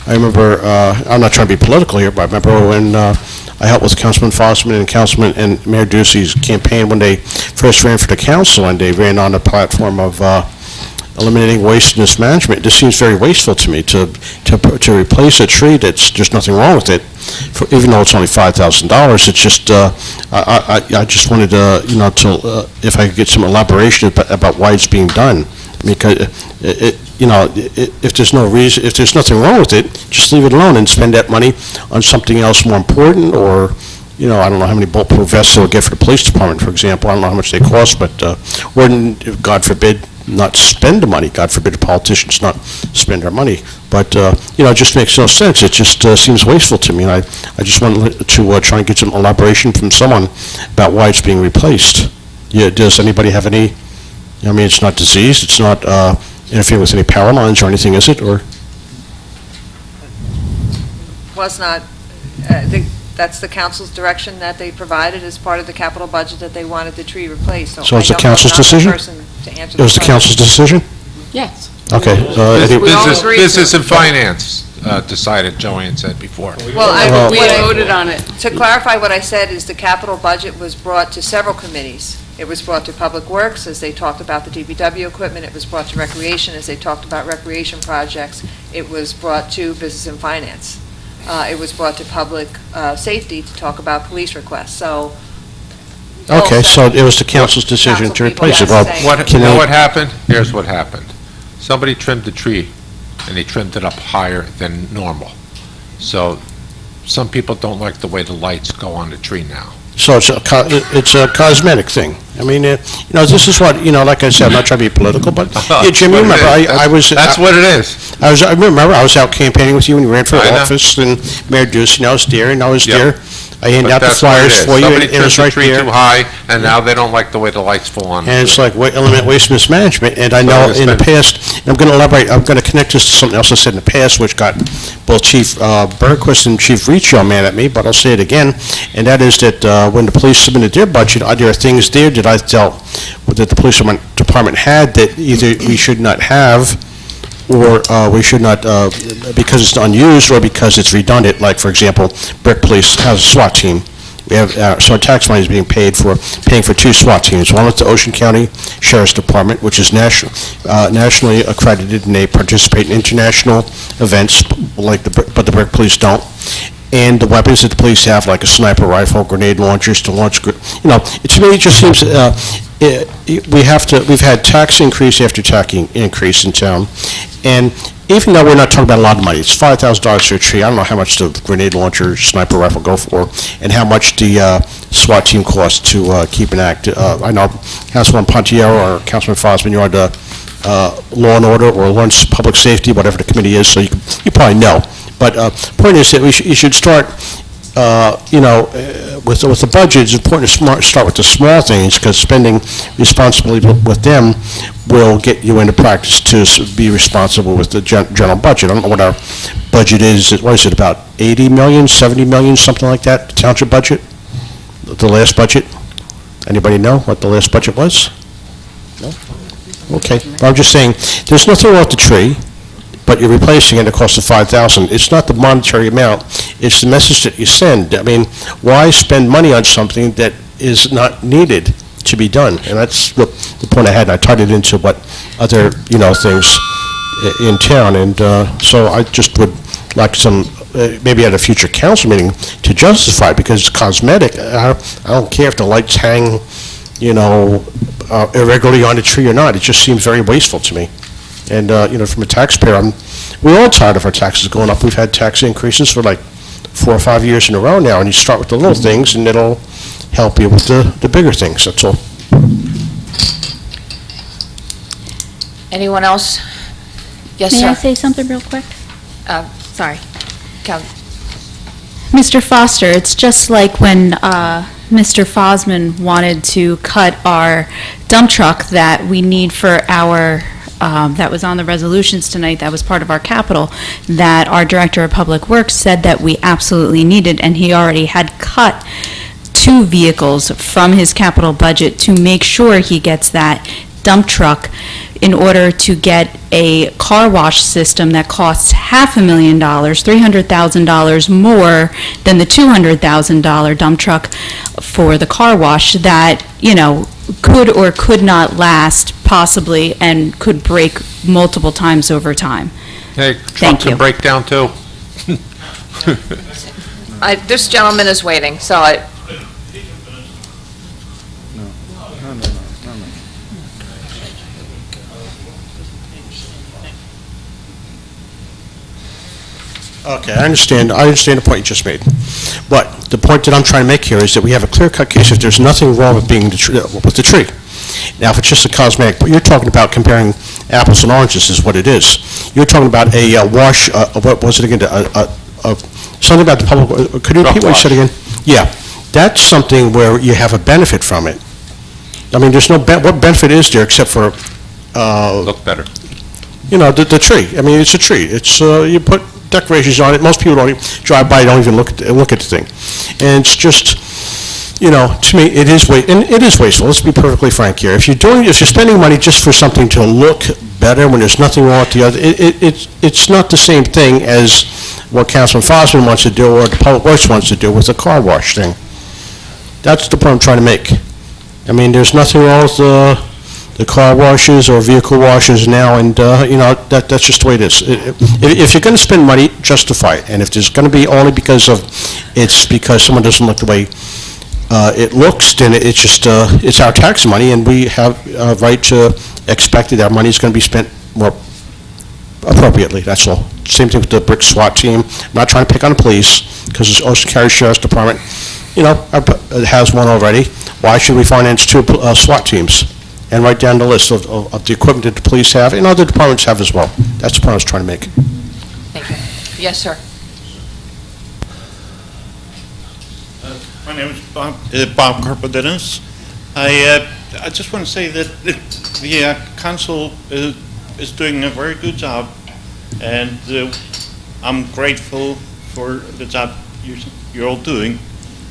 I remember, I'm not trying to be political here, but I remember when I helped with Councilman Fosman and Mayor Ducey's campaign when they first ran for the council, and they ran on the platform of eliminating waste and mismanagement. This seems very wasteful to me, to replace a tree there's nothing wrong with it, even though it's only $5,000. It's just, I just wanted to, if I could get some elaboration about why it's being done. Because, if there's no reason, if there's nothing wrong with it, just leave it alone and spend that money on something else more important, or, I don't know how many bulletproof vests they'll get for the police department, for example. I don't know how much they cost, but, God forbid, not spend the money. God forbid the politicians not spend our money. But, it just makes no sense. It just seems wasteful to me. And I just wanted to try and get some elaboration from someone about why it's being replaced. Yeah, does anybody have any, it's not diseased, it's not interfering with any power lines or anything, is it? Or Was not, I think that's the council's direction that they provided as part of the capital budget, that they wanted the tree replaced. So it's the council's decision? It was the council's decision? Yes. Okay. Business and Finance decided, Joanne said before. Well, We voted on it. To clarify what I said is the capital budget was brought to several committees. It was brought to Public Works as they talked about the DPW equipment. It was brought to Recreation as they talked about recreation projects. It was brought to Business and Finance. It was brought to Public Safety to talk about police requests. So. Okay, so it was the council's decision to replace it. Well, You know what happened? Here's what happened. Somebody trimmed the tree, and they trimmed it up higher than normal. So some people don't like the way the lights go on the tree now. So it's a cosmetic thing. I mean, this is what, like I said, I'm not trying to be political, but, Jim, you remember, I was... That's what it is. I remember, I was out campaigning with you when you ran for office, and Mayor Ducey, I was there, I handed out the flyers for you, and it was right there. Somebody trimmed the tree too high, and now they don't like the way the lights fall on. And it's like, eliminate waste mismanagement, and I know in the past, and I'm going to elaborate, I'm going to connect this to something else I said in the past, which got both Chief Berquist and Chief Riccio mad at me, but I'll say it again, and that is that when the police submitted their budget, are there things there that I felt that the police department had that either we should not have, or we should not, because it's unused, or because it's redundant, like, for example, Brick Police has a SWAT team. We have, so our tax money is being paying for two SWAT teams. One with the Ocean County Sheriff's Department, which is nationally accredited, and they participate in international events, but the Brick Police don't. And the weapons that the police have, like a sniper rifle, grenade launchers to launch, to me, it just seems, we've had tax increase after tax increase in town, and even though we're not talking about a lot of money, it's $5,000 for a tree. I don't know how much the grenade launcher, sniper rifle go for, and how much the SWAT team costs to keep an act. I know Councilman Pontiero or Councilman Fosman, you're on the law and order or public safety, whatever the committee is, so you probably know. But point is that you should start, with the budget, it's important to start with the small things, because spending responsibly with them will get you into practice to be responsible with the general budget. I don't know what our budget is. What is it, about 80 million, 70 million, something like that, the township budget? The last budget? Anybody know what the last budget was? No? Okay. Well, I'm just saying, there's nothing wrong with the tree, but you're replacing it at a cost of $5,000. It's not the monetary amount, it's the message that you send. I mean, why spend money on something that is not needed to be done? And that's what the point I had, and I tied it into what other, things in town. And so I just would like some, maybe at a future council meeting, to justify it, because it's cosmetic. I don't care if the lights hang, irregularly on the tree or not. It just seems very wasteful to me. And, from a taxpayer, we're all tired of our taxes going up. We've had tax increases for like 4 or 5 years in a row now, and you start with the little things, and it'll help you with the bigger things, that's all. Anyone else? Yes, May I sir. say something real quick? Sorry. Count. Mr. Foster, it's just like when Mr. Fosman wanted to cut our dump truck that we need for our, that was on the resolutions tonight, that was part of our capital, that our Director of Public Works said that we absolutely needed, and he already had cut 2 vehicles from his capital budget to make sure he gets that dump truck in order to get a car wash system that costs $500,000, $300,000 more than the $200,000 dump truck for the car wash that, you know, could or could not last possibly and could break multiple times over time. Hey, Thank trucks you. can break down too. This gentleman is waiting, so I, Okay, I understand the point you just made. But the point that I'm trying to make here is that we have a clear-cut case if there's nothing wrong with with the tree. Now, if it's just a cosmetic, but you're talking about comparing apples and oranges is what it is. You're talking about a wash, what was it again, something about the public, could you repeat what you said again? Yeah, that's something where you have a benefit from it. I mean, there's no, what benefit is there except for, Look better. you know, the tree. I mean, it's a tree. It's, you put decorations on it. Most people don't even drive by, don't even look at the thing. And it's just, you know, to me, it is wasteful. Let's be perfectly frank here. If you're spending money just for something to look better when there's nothing wrong with the other, it's not the same thing as what Councilman Fosman wants to do or the Public Works wants to do with the car wash thing. That's the point I'm trying to make. I mean, there's nothing wrong with the car washes or vehicle washes now, and, you know, that's just the way it is. If you're going to spend money, justify it. And if there's going to be only because someone doesn't look the way it looks, then it's just, it's our tax money, and we have a right to expect that our money is going to be spent more appropriately, that's all. Same thing with the brick SWAT team. I'm not trying to pick on the police, because the Ocean County Sheriff's Department, you know, has one already. Why should we finance 2 SWAT teams? And write down the list of the equipment that the police have, and other departments have as well. That's the point I was trying to make. thank you. Yes, sir. My name is Bob Carpedennis. I just want to say that the council is doing a very good job, and I'm grateful for the job you're all doing.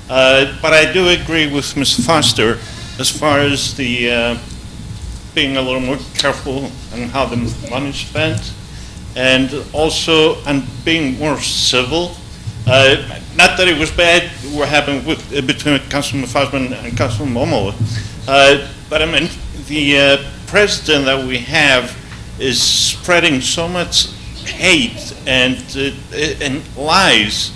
But I do agree with Mr. Foster as far as the being a little more careful on how the money is spent, and also on being more civil. Not that it was bad what happened between Councilman Fosman and Councilman Momo, but I mean, the president that we have is spreading so much hate and lies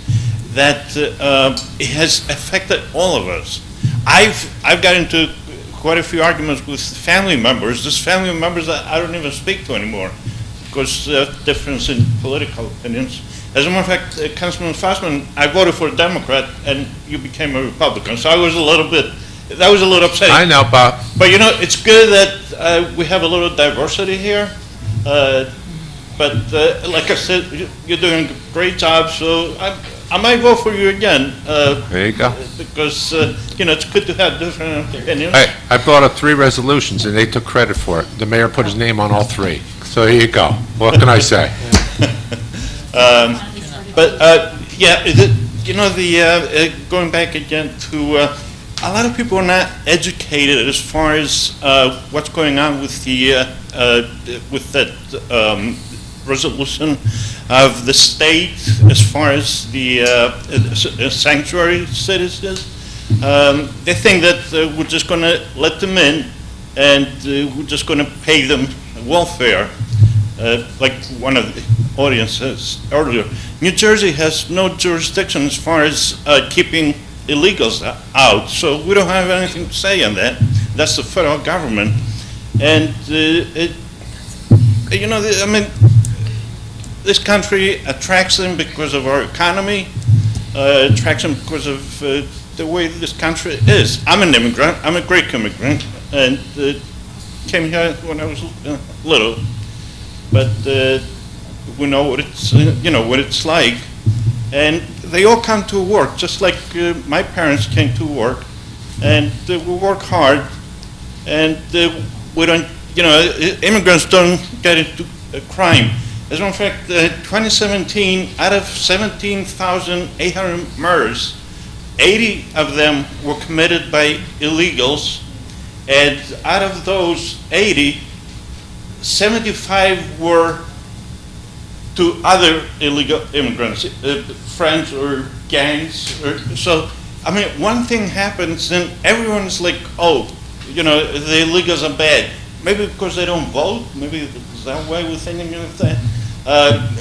that it has affected all of us. I've got into quite a few arguments with family members. There's family members that I don't even speak to anymore because of difference in political opinions. As a matter of fact, Councilman Fosman, I voted for a Democrat and you became a Republican, so I was that was a little upsetting. I know, Bob. But you know, it's good that we have a little diversity here. But like I said, you're doing a great job, so I might vote for you again. There you go. Because, you know, it's good to have different opinions. I brought up 3 resolutions, and they took credit for it. The mayor put his name on all 3. So here you go. What can I say? Yeah, you know, going back again to, a lot of people are not educated as far as what's going on with that resolution of the state as far as the sanctuary citizens. They think that we're just going to let them in and we're just going to pay them welfare, like one of the audience says earlier. New Jersey has no jurisdiction as far as keeping illegals out, so we don't have anything to say on that. That's the federal government. And, you know, I mean, this country attracts them because of our economy, attracts them because of the way this country is. I'm an immigrant. I'm a Greek immigrant, and came here when I was little. but we know what it's, what it's like. And they all come to work, just like my parents came to work, and we work hard, and we don't, immigrants don't get into crime. As a matter of fact, 2017, out of 17,800 murders, 80 of them were committed by illegals, and out of those 80, 75 were to other illegal immigrants, friends or gangs. So, I mean, one thing happens and everyone's like, oh, the illegals are bad. Maybe because they don't vote, maybe is that why we're thinking of that?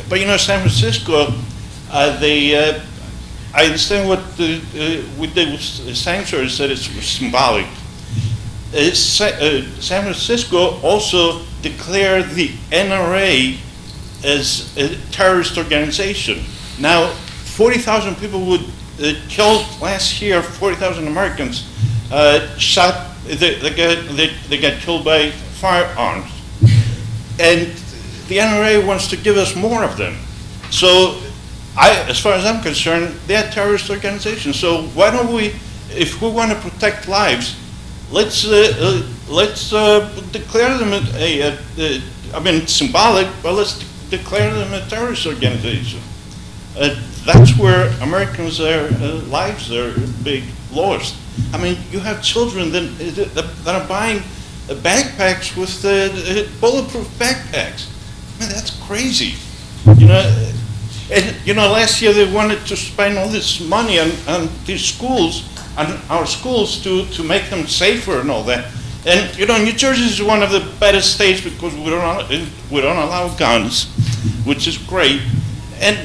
But San Francisco, I understand what we did with sanctuary said it's symbolic. San Francisco also declared the NRA as a terrorist organization. Now, 40,000 people were killed last year. 40,000 Americans shot. They got killed by firearms, and the NRA wants to give us more of them. So, as far as I'm concerned, they're a terrorist organization. So why don't we, if we want to protect lives, let's declare them symbolic, but let's declare them a terrorist organization. That's where Americans' lives are being lost. I mean, you have children that are buying backpacks with bulletproof backpacks. I mean, that's crazy. And last year they wanted to spend all this money on these schools, on our schools to make them safer and all that. And New Jersey is one of the better states because we don't allow guns, which is great. And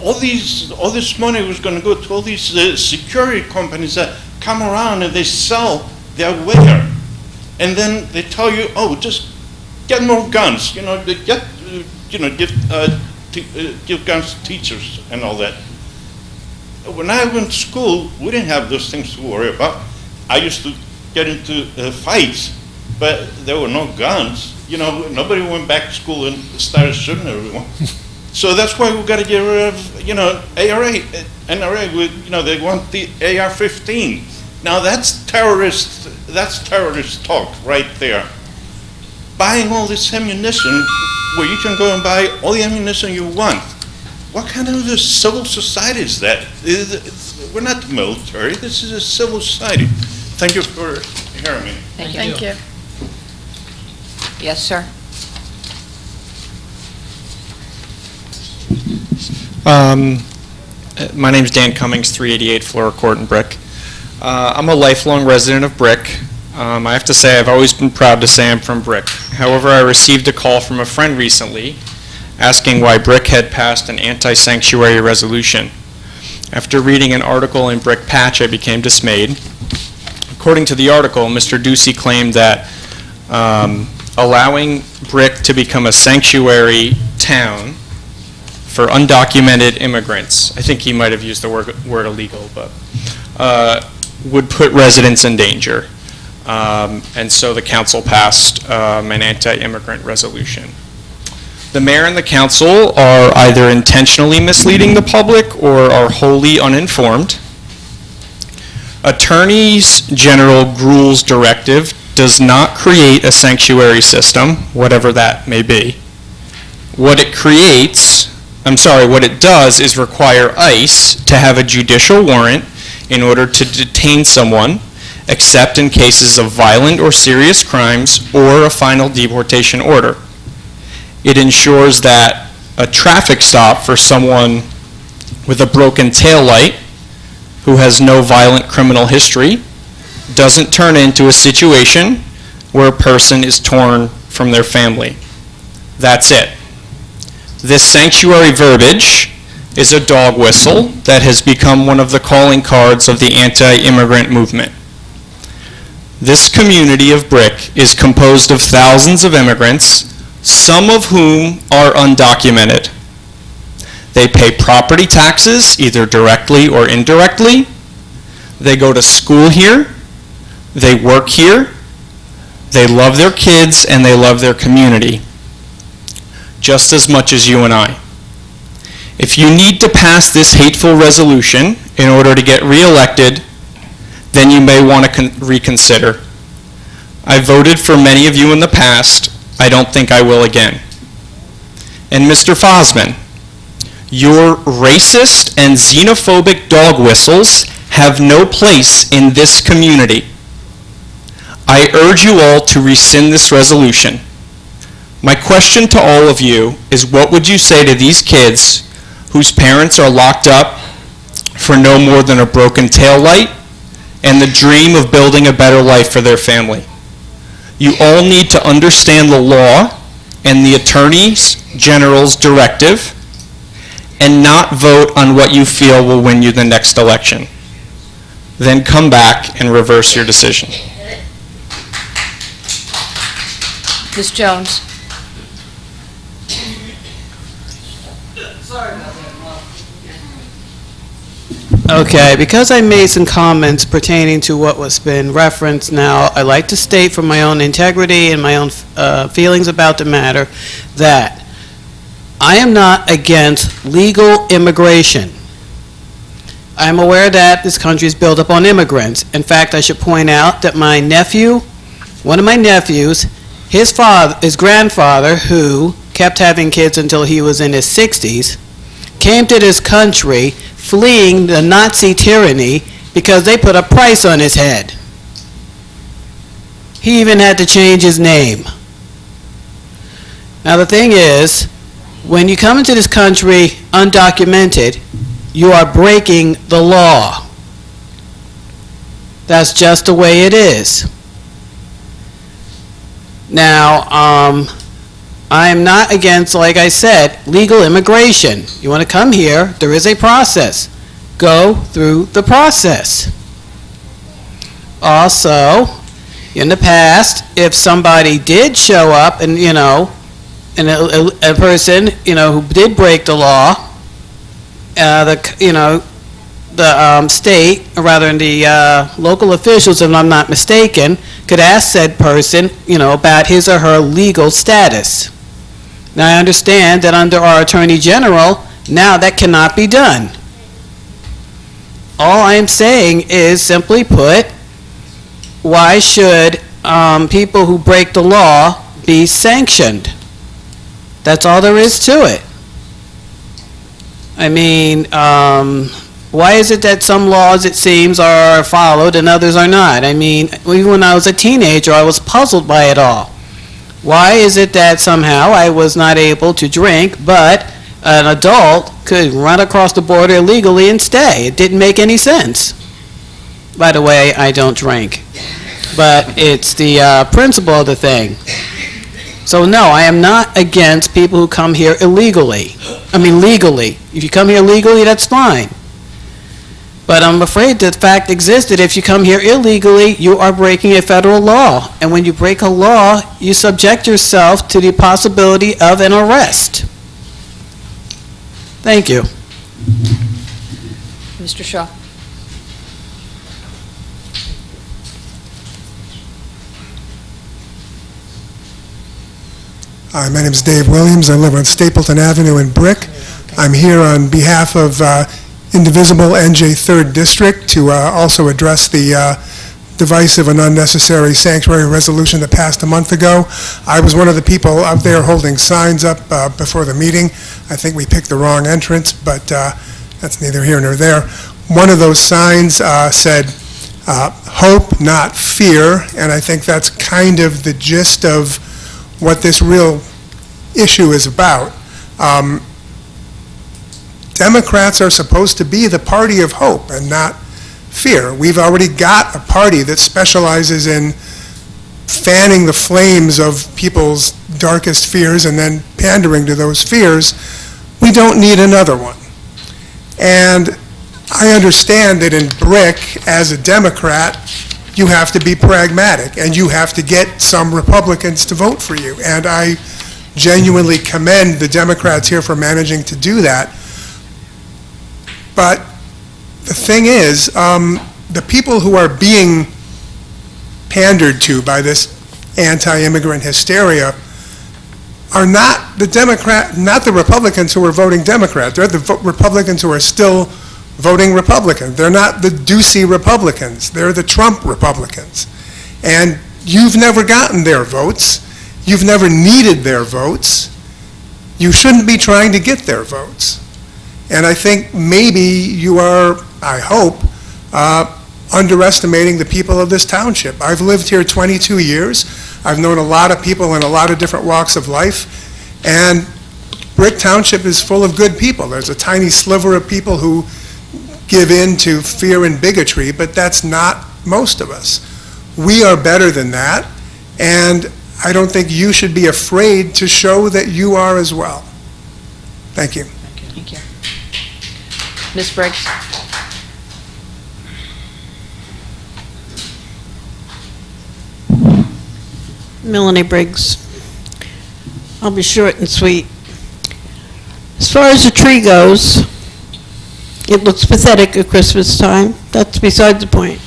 all this money was going to go to all these security companies that come around and they sell their wear, and then they tell you, oh, just get more guns. Give guns to teachers and all that. When I went to school, we didn't have those things to worry about. I used to get into fights, but there were no guns. Nobody went back to school and started shooting everyone. So that's why we got to get rid of, NRA. They want the AR-15. Now that's terrorist talk right there. Buying all this ammunition where you can go and buy all the ammunition you want. What kind of a civil society is that? We're not the military. This is a civil society. Thank you for hearing me. Thank you. Yes, sir. My name's Dan Cummings, 388 Flora Court in Brick. I'm a lifelong resident of Brick. I have to say I've always been proud to say I'm from Brick. However, I received a call from a friend recently asking why Brick had passed an anti-sanctuary resolution. After reading an article in Brick Patch, I became dismayed. According to the article, Mr. Ducey claimed that allowing Brick to become a sanctuary town for undocumented immigrants, I think he might have used the word illegal, but would put residents in danger. And so the council passed an anti-immigrant resolution. The mayor and the council are either intentionally misleading the public or are wholly uninformed. Attorney's General Gruel's directive does not create a sanctuary system, whatever that may be. What it does is require ICE to have a judicial warrant in order to detain someone, except in cases of violent or serious crimes or a final deportation order. It ensures that a traffic stop for someone with a broken taillight who has no violent criminal history doesn't turn into a situation where a person is torn from their family. That's it. This sanctuary verbiage is a dog whistle that has become one of the calling cards of the anti-immigrant movement. This community of Brick is composed of thousands of immigrants, some of whom are undocumented. They pay property taxes, either directly or indirectly. They go to school here. They work here. They love their kids and they love their community. just as much as you and I. If you need to pass this hateful resolution in order to get reelected, then you may want to reconsider. I voted for many of you in the past. I don't think I will again. And Mr. Fosman, your racist and xenophobic dog whistles have no place in this community. I urge you all to rescind this resolution. My question to all of you is, what would you say to these kids whose parents are locked up for no more than a broken taillight and the dream of building a better life for their family? You all need to understand the law and the Attorney General's directive and not vote on what you feel will win you the next election. Then come back and reverse your decision. Ms. Jones? Okay, because I made some comments pertaining to what was been referenced now, I'd like to state for my own integrity and my own feelings about the matter that I am not against legal immigration. I'm aware that this country is built up on immigrants. In fact, I should point out that my nephew, one of my nephews, his grandfather, who kept having kids until he was in his 60s, came to this country fleeing the Nazi tyranny because they put a price on his head. He even had to change his name. Now the thing is, when you come into this country undocumented, you are breaking the law. That's just the way it is. Now, I am not against, like I said, legal immigration. You want to come here, there is a process. Go through the process. Also, in the past, if somebody did show up and, and a person, who did break the law, the state, or rather the local officials, if I'm not mistaken, could ask said person, about his or her legal status. Now, I understand that under our Attorney General, now that cannot be done. All I am saying is, simply put, why should people who break the law be sanctioned? That's all there is to it. I mean, why is it that some laws, it seems, are followed and others are not? I mean, even when I was a teenager, I was puzzled by it all. Why is it that somehow I was not able to drink, but an adult could run across the border illegally and stay? It didn't make any sense. By the way, I don't drink. But it's the principle of the thing. So no, I am not against people who come here illegally. I mean legally. If you come here legally, that's fine. But I'm afraid the fact exists that if you come here illegally, you are breaking a federal law. And when you break a law, you subject yourself to the possibility of an arrest. Thank you. Mr. Shaw? Hi, my name is Dave Williams. I live on Stapleton Avenue in Brick. I'm here on behalf of Indivisible NJ 3rd District to also address the divisive and unnecessary sanctuary resolution that passed a month ago. I was one of the people out there holding signs up before the meeting. I think we picked the wrong entrance, but that's neither here nor there. One of those signs said, hope, not fear, and I think that's kind of the gist of what this real issue is about. Democrats are supposed to be the party of hope and not fear. We've already got a party that specializes in fanning the flames of people's darkest fears and then pandering to those fears. We don't need another one. And I understand that in Brick, as a Democrat, you have to be pragmatic and you have to get some Republicans to vote for you. And I genuinely commend the Democrats here for managing to do that. But the thing is, the people who are being pandered to by this anti-immigrant hysteria, are not the Republicans who are voting Democrat. They're the Republicans who are still voting Republican. They're not the Ducey Republicans. They're the Trump Republicans. And you've never gotten their votes. You've never needed their votes. You shouldn't be trying to get their votes. And I think maybe you are, I hope, underestimating the people of this township. I've lived here 22 years. I've known a lot of people in a lot of different walks of life. And Brick Township is full of good people. There's a tiny sliver of people who give in to fear and bigotry, but that's not most of us. We are better than that, and I don't think you should be afraid to show that you are as well. Thank you. Thank you. Ms. Briggs? Melanie Briggs. I'll be short and sweet. As far as the tree goes, it looks pathetic at Christmas time. That's beside the point.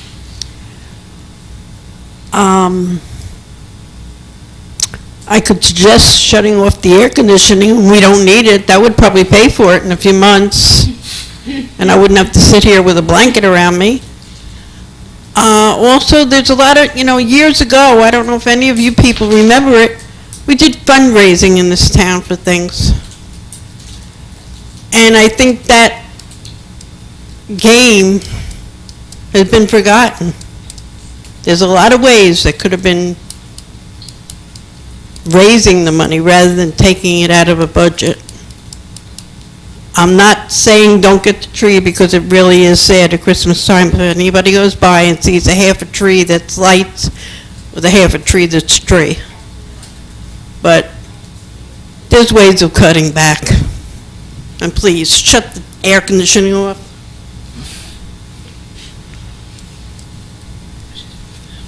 I could suggest shutting off the air conditioning. We don't need it. That would probably pay for it in a few months. And I wouldn't have to sit here with a blanket around me. Also, there's a lot of, years ago, I don't know if any of you people remember it, we did fundraising in this town for things. And I think that game has been forgotten. There's a lot of ways that could have been raising the money rather than taking it out of a budget. I'm not saying don't get the tree because it really is sad at Christmas time. If anybody goes by and sees a half a tree that's lights with a half a tree that's tree. But there's ways of cutting back. And please, shut the air conditioning off.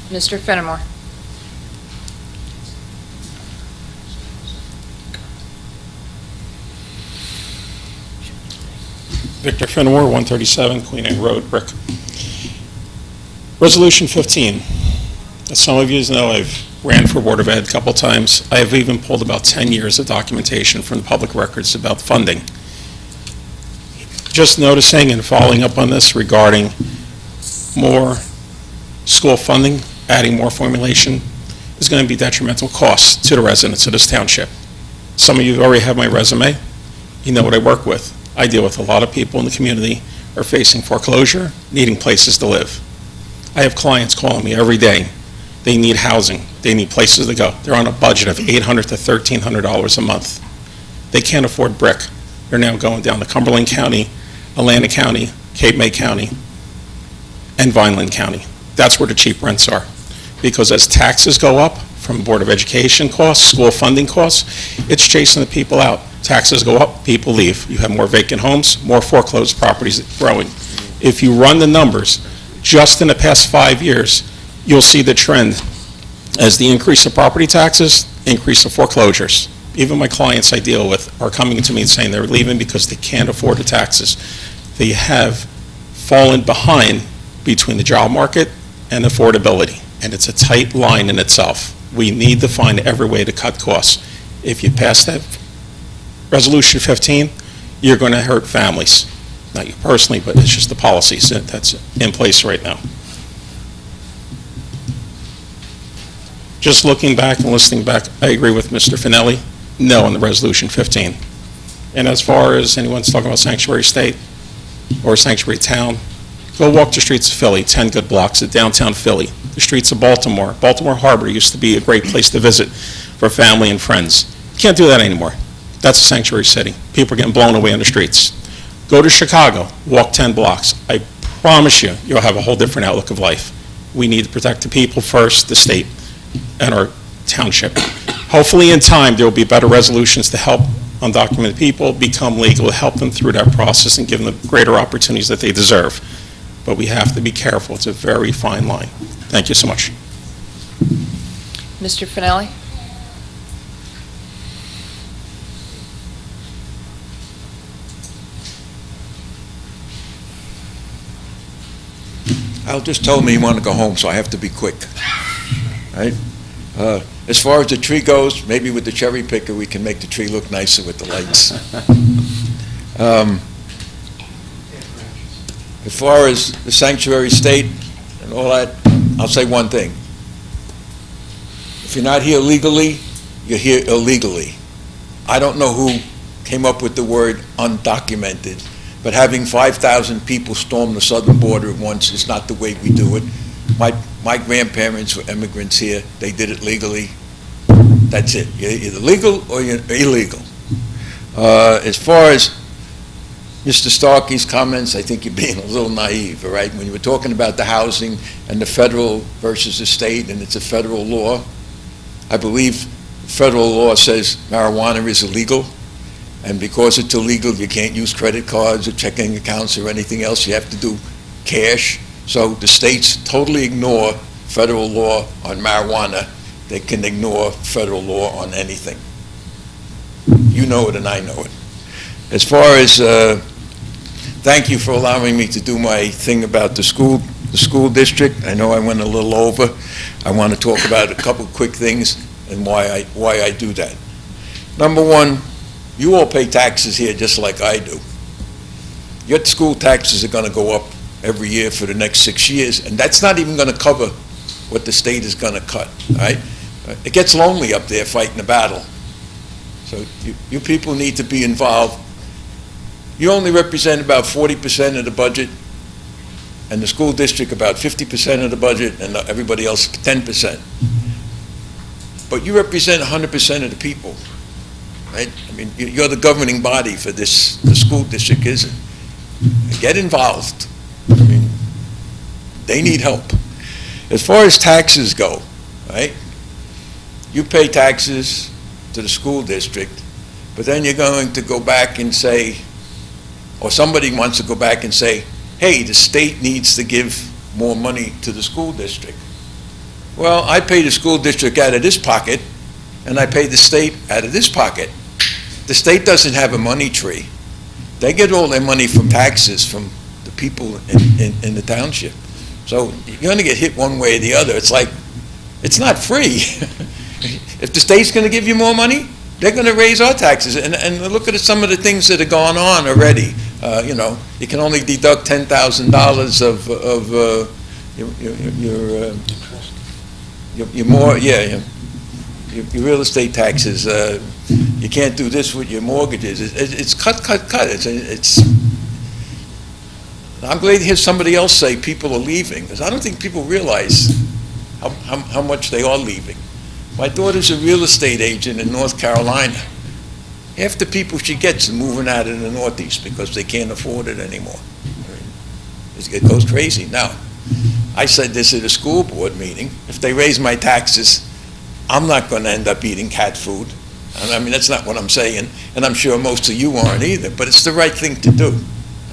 Mr. Fenimore? Victor Fenimore, 137 Queen Anne Road, Brick. Resolution 15. As some of you know, I've ran for Board of Ed a couple times. I have even pulled about 10 years of documentation from the public records about funding. Just noticing and following up on this regarding more school funding, adding more formulation, is going to be detrimental costs to the residents of this township. Some of you already have my resume. You know what I work with. I deal with a lot of people in the community who are facing foreclosure, needing places to live. I have clients calling me every day. They need housing. They need places to go. They're on a budget of $800 to $1,300 a month. They can't afford brick. They're now going down to Cumberland County, Atlantic County, Cape May County, and Vineland County. That's where the cheap rents are. Because as taxes go up from Board of Education costs, school funding costs, it's chasing the people out. Taxes go up, people leave. You have more vacant homes, more foreclosed properties growing. If you run the numbers, just in the past 5 years, you'll see the trend as the increase of property taxes, increase of foreclosures. Even my clients I deal with are coming to me and saying they're leaving because they can't afford the taxes. They have fallen behind between the job market and affordability, and it's a tight line in itself. We need to find every way to cut costs. If you pass that Resolution 15, you're going to hurt families. Not you personally, but it's just the policies that's in place right now. Just looking back and listening back, I agree with Mr. Finelli, no on the Resolution 15. And as far as anyone's talking about sanctuary state or sanctuary town, go walk the streets of Philly, 10 good blocks of downtown Philly, the streets of Baltimore. Baltimore Harbor used to be a great place to visit for family and friends. Can't do that anymore. That's a sanctuary city. People are getting blown away on the streets. Go to Chicago, walk 10 blocks. I promise you, you'll have a whole different outlook of life. We need to protect the people first, the state, and our township. Hopefully in time, there will be better resolutions to help undocumented people become legal, help them through that process and give them the greater opportunities that they deserve. But we have to be careful. It's a very fine line. Thank you so much. Mr. Finelli? Al just told me he wanted to go home, so I have to be quick. Right? As far as the tree goes, maybe with the cherry picker, we can make the tree look nicer with the lights. As far as the sanctuary state and all that, I'll say one thing. If you're not here legally, you're here illegally. I don't know who came up with the word undocumented, but having 5,000 people storm the southern border at once is not the way we do it. My grandparents were immigrants here. They did it legally. That's it. You're either legal or you're illegal. As far as Mr. Starkey's comments, I think you're being a little naive, all right? When you were talking about the housing and the federal versus the state, and it's a federal law, I believe federal law says marijuana is illegal, and because it's illegal, you can't use credit cards or checking accounts or anything else. You have to do cash. So the states totally ignore federal law on marijuana. They can ignore federal law on anything. You know it and I know it. As far as, thank you for allowing me to do my thing about the school district. I know I went a little over. I want to talk about a couple quick things and why I do that. Number one, you all pay taxes here just like I do. Your school taxes are going to go up every year for the next 6 years, and that's not even going to cover what the state is going to cut, all right? It gets lonely up there fighting the battle. So you people need to be involved. You only represent about 40% of the budget, and the school district about 50% of the budget, and everybody else 10%. But you represent 100% of the people, right? I mean, you're the governing body for this, the school district isn't. Get involved. I mean, they need help. As far as taxes go, right? You pay taxes to the school district, but then you're going to go back and say, or somebody wants to go back and say, hey, the state needs to give more money to the school district. Well, I pay the school district out of this pocket, and I pay the state out of this pocket. The state doesn't have a money tree. They get all their money from taxes from the people in the township. So you're going to get hit one way or the other. It's like, it's not free. If the state's going to give you more money, they're going to raise our taxes. And look at some of the things that are going on already. You know, you can only deduct $10,000 of your real estate taxes. You can't do this with your mortgages. It's cut. I'm glad to hear somebody else say people are leaving, because I don't think people realize how much they are leaving. My daughter's a real estate agent in North Carolina. Half the people she gets are moving out of the Northeast because they can't afford it anymore. It goes crazy. Now, I said this at a school board meeting. If they raise my taxes, I'm not going to end up eating cat food. I mean, that's not what I'm saying, and I'm sure most of you aren't either, but it's the right thing to do.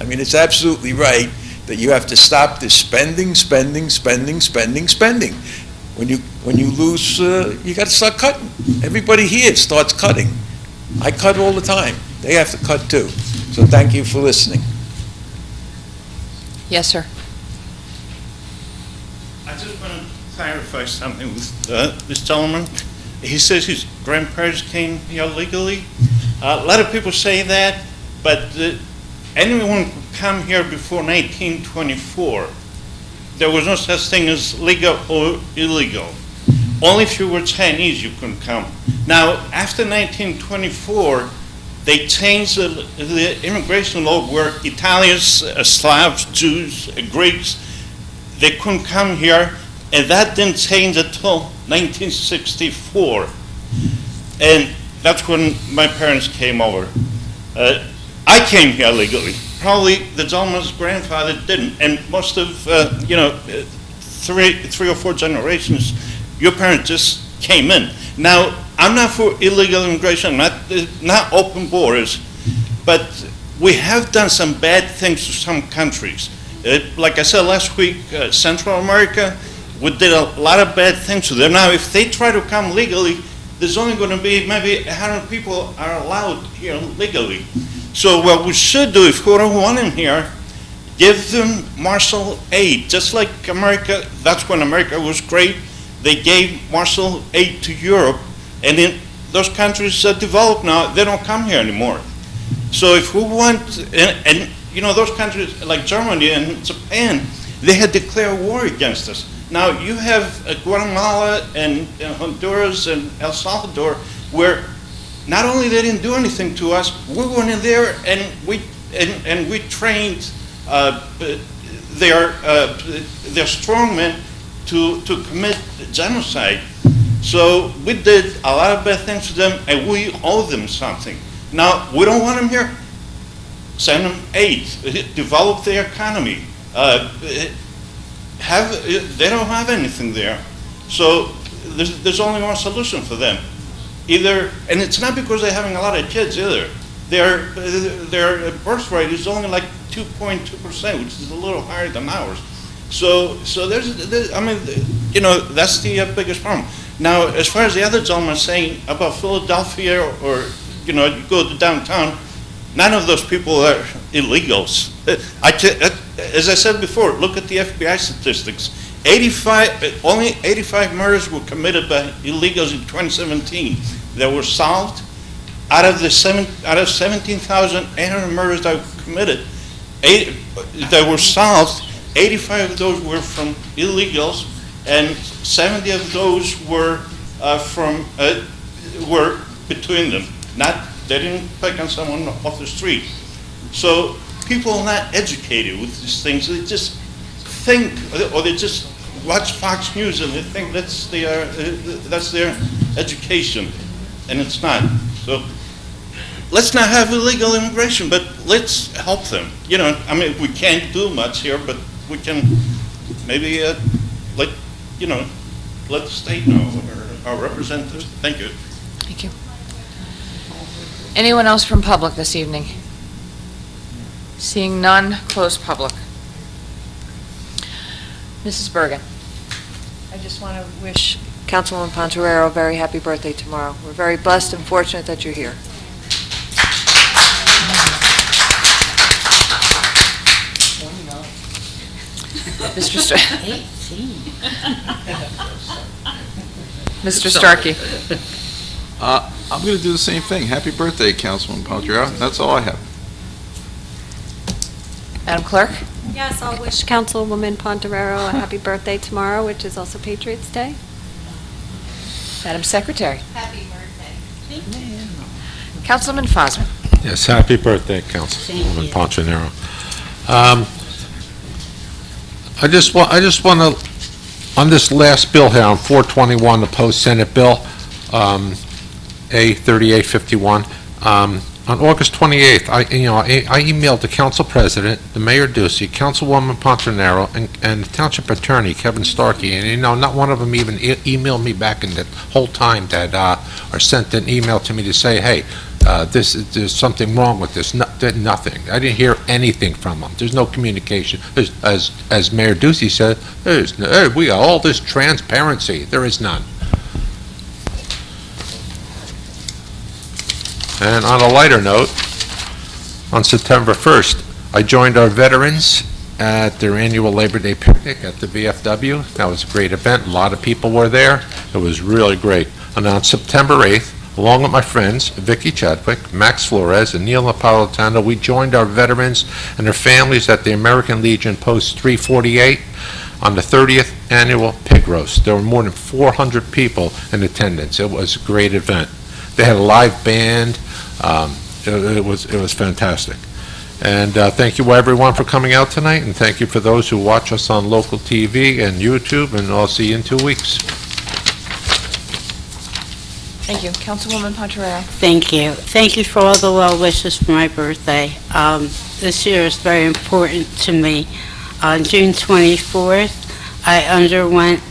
I mean, it's absolutely right that you have to stop this spending. When you lose, you got to start cutting. Everybody here starts cutting. I cut all the time. They have to cut too. So thank you for listening. Yes, sir. I just want to clarify something with this gentleman. He says his grandparents came here legally. A lot of people say that, but anyone could come here before 1924. There was no such thing as legal or illegal. Only if you were Chinese you couldn't come. Now, after 1924, they changed the immigration law where Italians, Slavs, Jews, Greeks, they couldn't come here, and that didn't change until 1964. And that's when my parents came over. I came here legally. Probably the gentleman's grandfather didn't, and most of, three or four generations, your parents just came in. Now, I'm not for illegal immigration, not open borders, but we have done some bad things to some countries. Like I said last week, Central America, we did a lot of bad things to them. Now, if they try to come legally, there's only going to be maybe 100 people are allowed here legally. So what we should do, if we don't want them here, give them martial aid, just like America. That's when America was great. they gave martial aid to Europe, and in those countries that developed now, they don't come here anymore. So if we want, and you know, those countries like Germany and Japan, they had declared war against us. Now you have Guatemala and Honduras and El Salvador, where not only they didn't do anything to us, we went in there and we trained their strongmen to commit genocide. So we did a lot of bad things to them, and we owe them something. Now we don't want them here. Send them aid. Develop their economy. They don't have anything there. So there's only one solution for them. Either, and it's not because they're having a lot of kids either. Their birth rate is only like 2.2%, which is a little higher than ours. So there's, I mean, you know, that's the biggest problem. Now, as far as the other gentleman saying about Philadelphia or you know, you go to downtown, none of those people are illegals. As I said before, look at the FBI statistics. Only 85 murders were committed by illegals in 2017 that were solved. Out of 17,800 murders that were committed, that were solved, 85 of those were from illegals, and 70 of those were were between them. They didn't pick on someone off the street. So people are not educated with these things. They just think, or they just watch Fox News and they think that's their education, and it's not. So let's not have illegal immigration, but let's help them. You know, I mean, we can't do much here, but we can maybe let the state know, or our representatives. Thank you. Thank you. Anyone else from public this evening? Seeing none, close public. Mrs. Bergen. I just want to wish Councilwoman Pontorero a very happy birthday tomorrow. We're very blessed and fortunate that you're here. Mr. Starkey. I'm going to do the same thing. Happy birthday, Councilman Pontriero. That's all I have. Madam Clerk? Yes, I'll wish Councilwoman Pontorero a happy birthday tomorrow, which is also Patriots' Day. Madam Secretary? Happy birthday. Councilman Fosman? Yes, happy birthday, Councilwoman Pontriero. I just want to, on this last bill here, on 421, the post-Senate bill, A3851, on August 28th, I emailed the council president, the mayor Ducey, Councilwoman Pontriero, and the township attorney, Kevin Starkey, and not one of them even emailed me back in the whole time that, or sent an email to me to say, hey, there's something wrong with this. Nothing. I didn't hear anything from them. There's no communication. As Mayor Ducey said, we got all this transparency. There is none. And on a lighter note, on September 1st, I joined our veterans at their annual Labor Day picnic at the VFW. That was a great event. A lot of people were there. It was really great. And on September 8th, along with my friends, Vicky Chadwick, Max Flores, and Neil Napolitano, we joined our veterans and their families at the American Legion Post 348 on the 30th annual pig roast. There were more than 400 people in attendance. It was a great event. They had a live band. It was fantastic. And thank you everyone for coming out tonight, and thank you for those who watch us on local TV and YouTube, and I'll see you in 2 weeks. Thank you. Councilwoman Pontriero. Thank you. Thank you for all the well wishes for my birthday. This year is very important to me. On June 24th, I underwent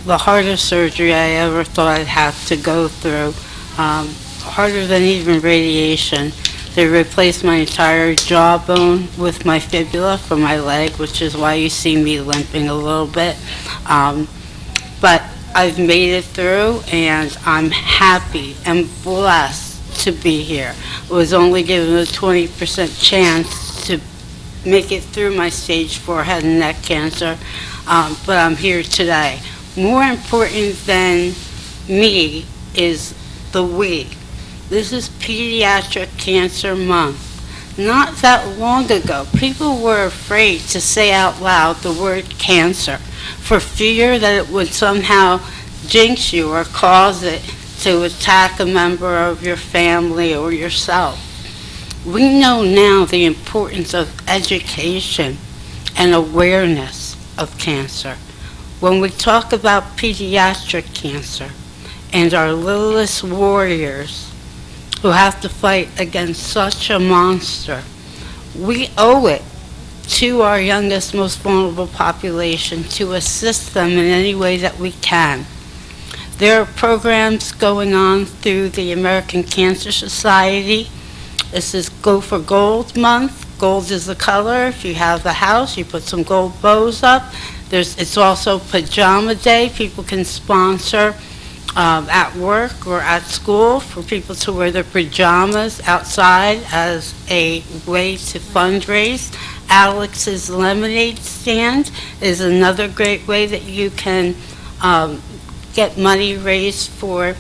the hardest surgery I ever thought I'd have to go through, harder than even radiation. They replaced my entire jawbone with my fibula for my leg, which is why you see me limping a little bit. But I've made it through, and I'm happy and blessed to be here. I was only given a 20% chance to make it through my stage 4 head and neck cancer, but I'm here today. More important than me is the we. This is Pediatric Cancer Month. Not that long ago, people were afraid to say out loud the word cancer for fear that it would somehow jinx you or cause it to attack a member of your family or yourself. We know now the importance of education and awareness of cancer. When we talk about pediatric cancer and our littlest warriors who have to fight against such a monster, we owe it to our youngest, most vulnerable population to assist them in any way that we can. There are programs going on through the American Cancer Society. This is Go for Gold Month. Gold is the color. If you have the house, you put some gold bows up. It's also Pajama Day. People can sponsor at work or at school for people to wear their pajamas outside as a way to fundraise. Alex's Lemonade Stand is another great way that you can get money raised for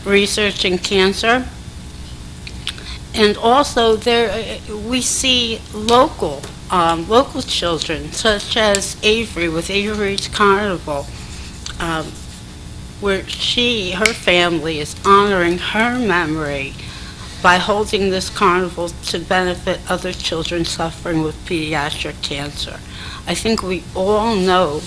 research in cancer. And also we see local children, such as Avery with Avery's Carnival, where her family is honoring her memory by holding this carnival to benefit other children suffering with pediatric cancer. I think we all know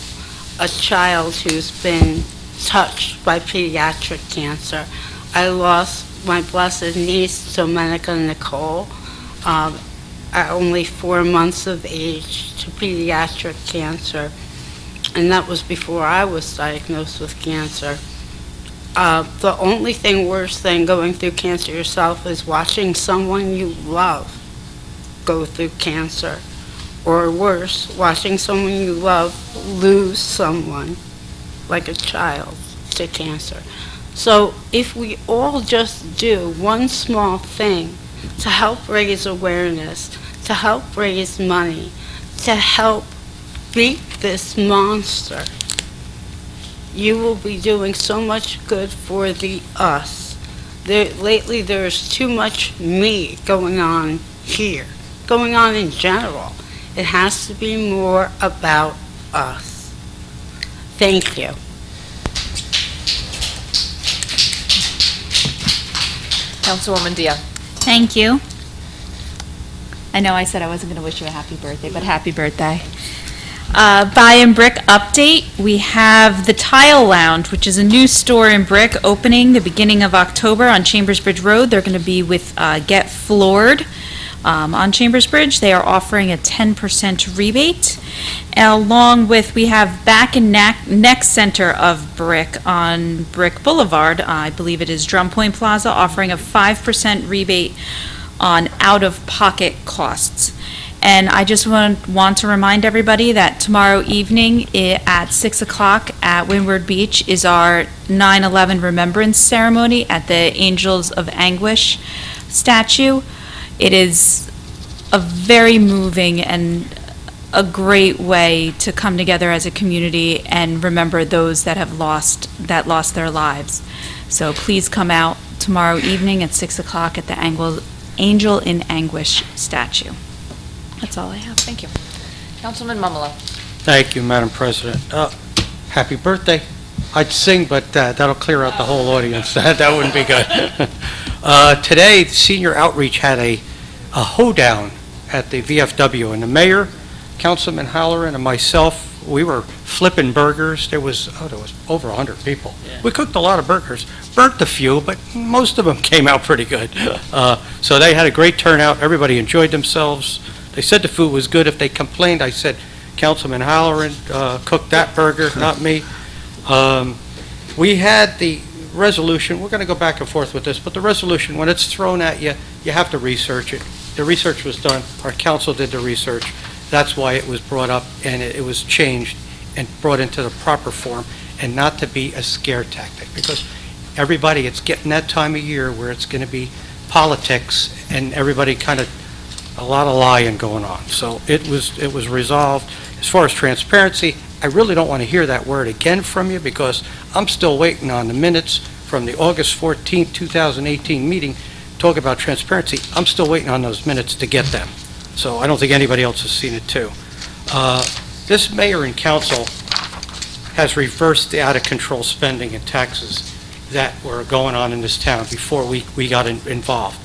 a child who's been touched by pediatric cancer. I lost my blessed niece, Domenica Nicole, at only 4 months of age to pediatric cancer, and that was before I was diagnosed with cancer. The only thing worse than going through cancer yourself is watching someone you love go through cancer, or worse, watching someone you love lose someone, like a child, to cancer. So if we all just do one small thing to help raise awareness, to help raise money, to help beat this monster, you will be doing so much good for the us. Lately there's too much me going on here, going on in general. It has to be more about us. Thank you. Councilwoman Dia. Thank you. I know I said I wasn't going to wish you a happy birthday, but happy birthday. Buy and Brick update. We have the Tile Lounge, which is a new store in Brick opening the beginning of October on Chambers Bridge Road. They're going to be with Get Floored on Chambers Bridge. They are offering a 10% rebate. Along with, we have Back and Neck Center of Brick on Brick Boulevard. I believe it is Drum Point Plaza, offering a 5% rebate on out-of-pocket costs. And I just want to remind everybody that tomorrow evening at 6 o'clock at Windward Beach is our 9/11 Remembrance Ceremony at the Angels of Anguish statue. It is a very moving and a great way to come together as a community and remember those that have lost their lives. So please come out tomorrow evening at 6 o'clock at the Angel in Anguish statue. That's all I have. Thank you. Councilman Mumolo. Thank you, Madam President. Happy birthday. I'd sing, but that'll clear out the whole audience. That wouldn't be good. Today, the Senior Outreach had a hoedown at the VFW, and the mayor, Councilman Halloran, and myself, we were flipping burgers. There was over 100 people. Yeah. We cooked a lot of burgers, burnt a few, but most of them came out pretty good. So they had a great turnout. Everybody enjoyed themselves. They said the food was good. If they complained, I said, Councilman Halloran cooked that burger, not me. We had the resolution. We're going to go back and forth with this, but the resolution, when it's thrown at you, you have to research it. The research was done. Our council did the research. That's why it was brought up, and it was changed and brought into the proper form, and not to be a scare tactic, because everybody, it's getting that time of year where it's going to be politics, and everybody kind of, a lot of lying going on. So it was resolved. As far as transparency, I really don't want to hear that word again from you, because I'm still waiting on the minutes from the August 14th, 2018 meeting, talk about transparency. I'm still waiting on those minutes to get them. So I don't think anybody else has seen it too. This mayor and council has reversed the out-of-control spending and taxes that were going on in this town before we got involved.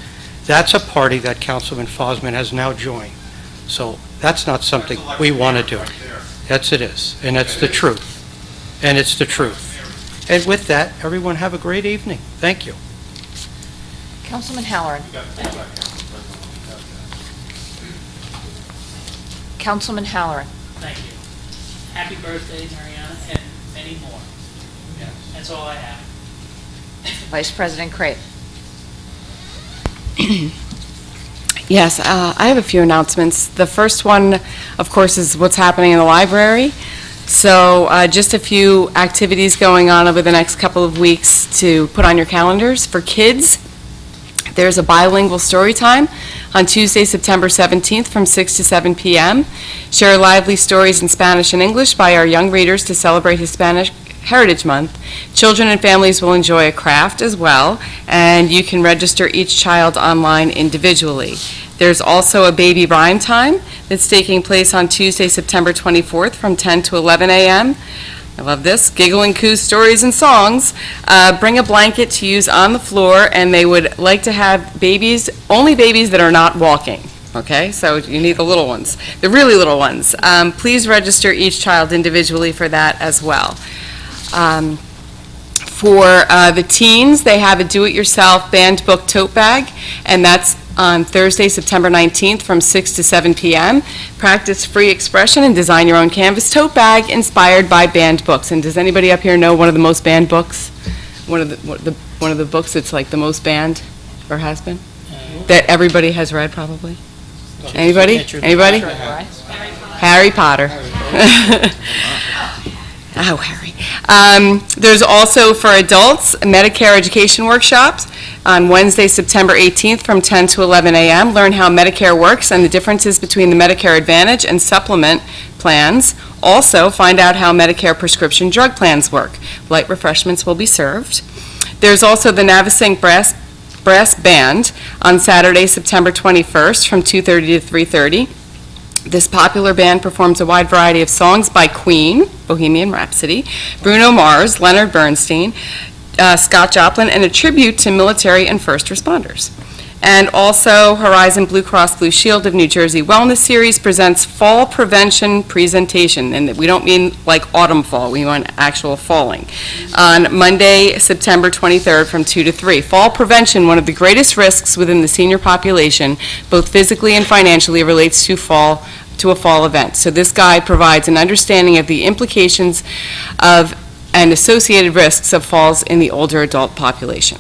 That's a party that Councilman Fosman has now joined. So that's not something we want to do. Yes, it is, and that's the truth. And it's the truth. And with that, everyone have a great evening. Thank you. Councilman Halloran. Councilman Halloran. Thank you. Happy birthday, Mariana, and many more. That's all I have. Vice President Creighton. Yes, I have a few announcements. The first one, of course, is what's happening in the library. So just a few activities going on over the next couple of weeks to put on your calendars. For kids, there's a bilingual story time on Tuesday, September 17th from 6 to 7 p.m. Share lively stories in Spanish and English by our young readers to celebrate Hispanic Heritage Month. Children and families will enjoy a craft as well, and you can register each child online individually. There's also a baby rhyme time that's taking place on Tuesday, September 24th from 10 to 11 a.m. I love this. Giggle and Coo stories and songs. Bring a blanket to use on the floor, and they would like to have babies, only babies that are not walking. Okay, so you need the little ones, the really little ones. Please register each child individually for that as well. For the teens, they have a do-it-yourself banned book tote bag, and that's on Thursday, September 19th from 6 to 7 p.m. Practice free expression and design your own canvas tote bag inspired by banned books. And does anybody up here know one of the most banned books? One of the books that's like the most banned, or has been? That everybody has read, probably? Anybody? Anybody? Harry Potter. Oh, Harry. There's also, for adults, Medicare education workshops on Wednesday, September 18th from 10 to 11 a.m. Learn how Medicare works and the differences between the Medicare Advantage and supplement plans. Also, find out how Medicare prescription drug plans work. Light refreshments will be served. There's also the Navasink Brass Band on Saturday, September 21st from 2:30 to 3:30. This popular band performs a wide variety of songs by Queen, Bohemian Rhapsody, Bruno Mars, Leonard Bernstein, Scott Joplin, and a tribute to military and first responders. And also, Horizon Blue Cross Blue Shield of New Jersey Wellness Series presents fall prevention presentation, and we don't mean like autumn fall, we want actual falling, on Monday, September 23rd from 2 to 3. Fall prevention, one of the greatest risks within the senior population, both physically and financially, relates to a fall event. So this guide provides an understanding of the implications of and associated risks of falls in the older adult population.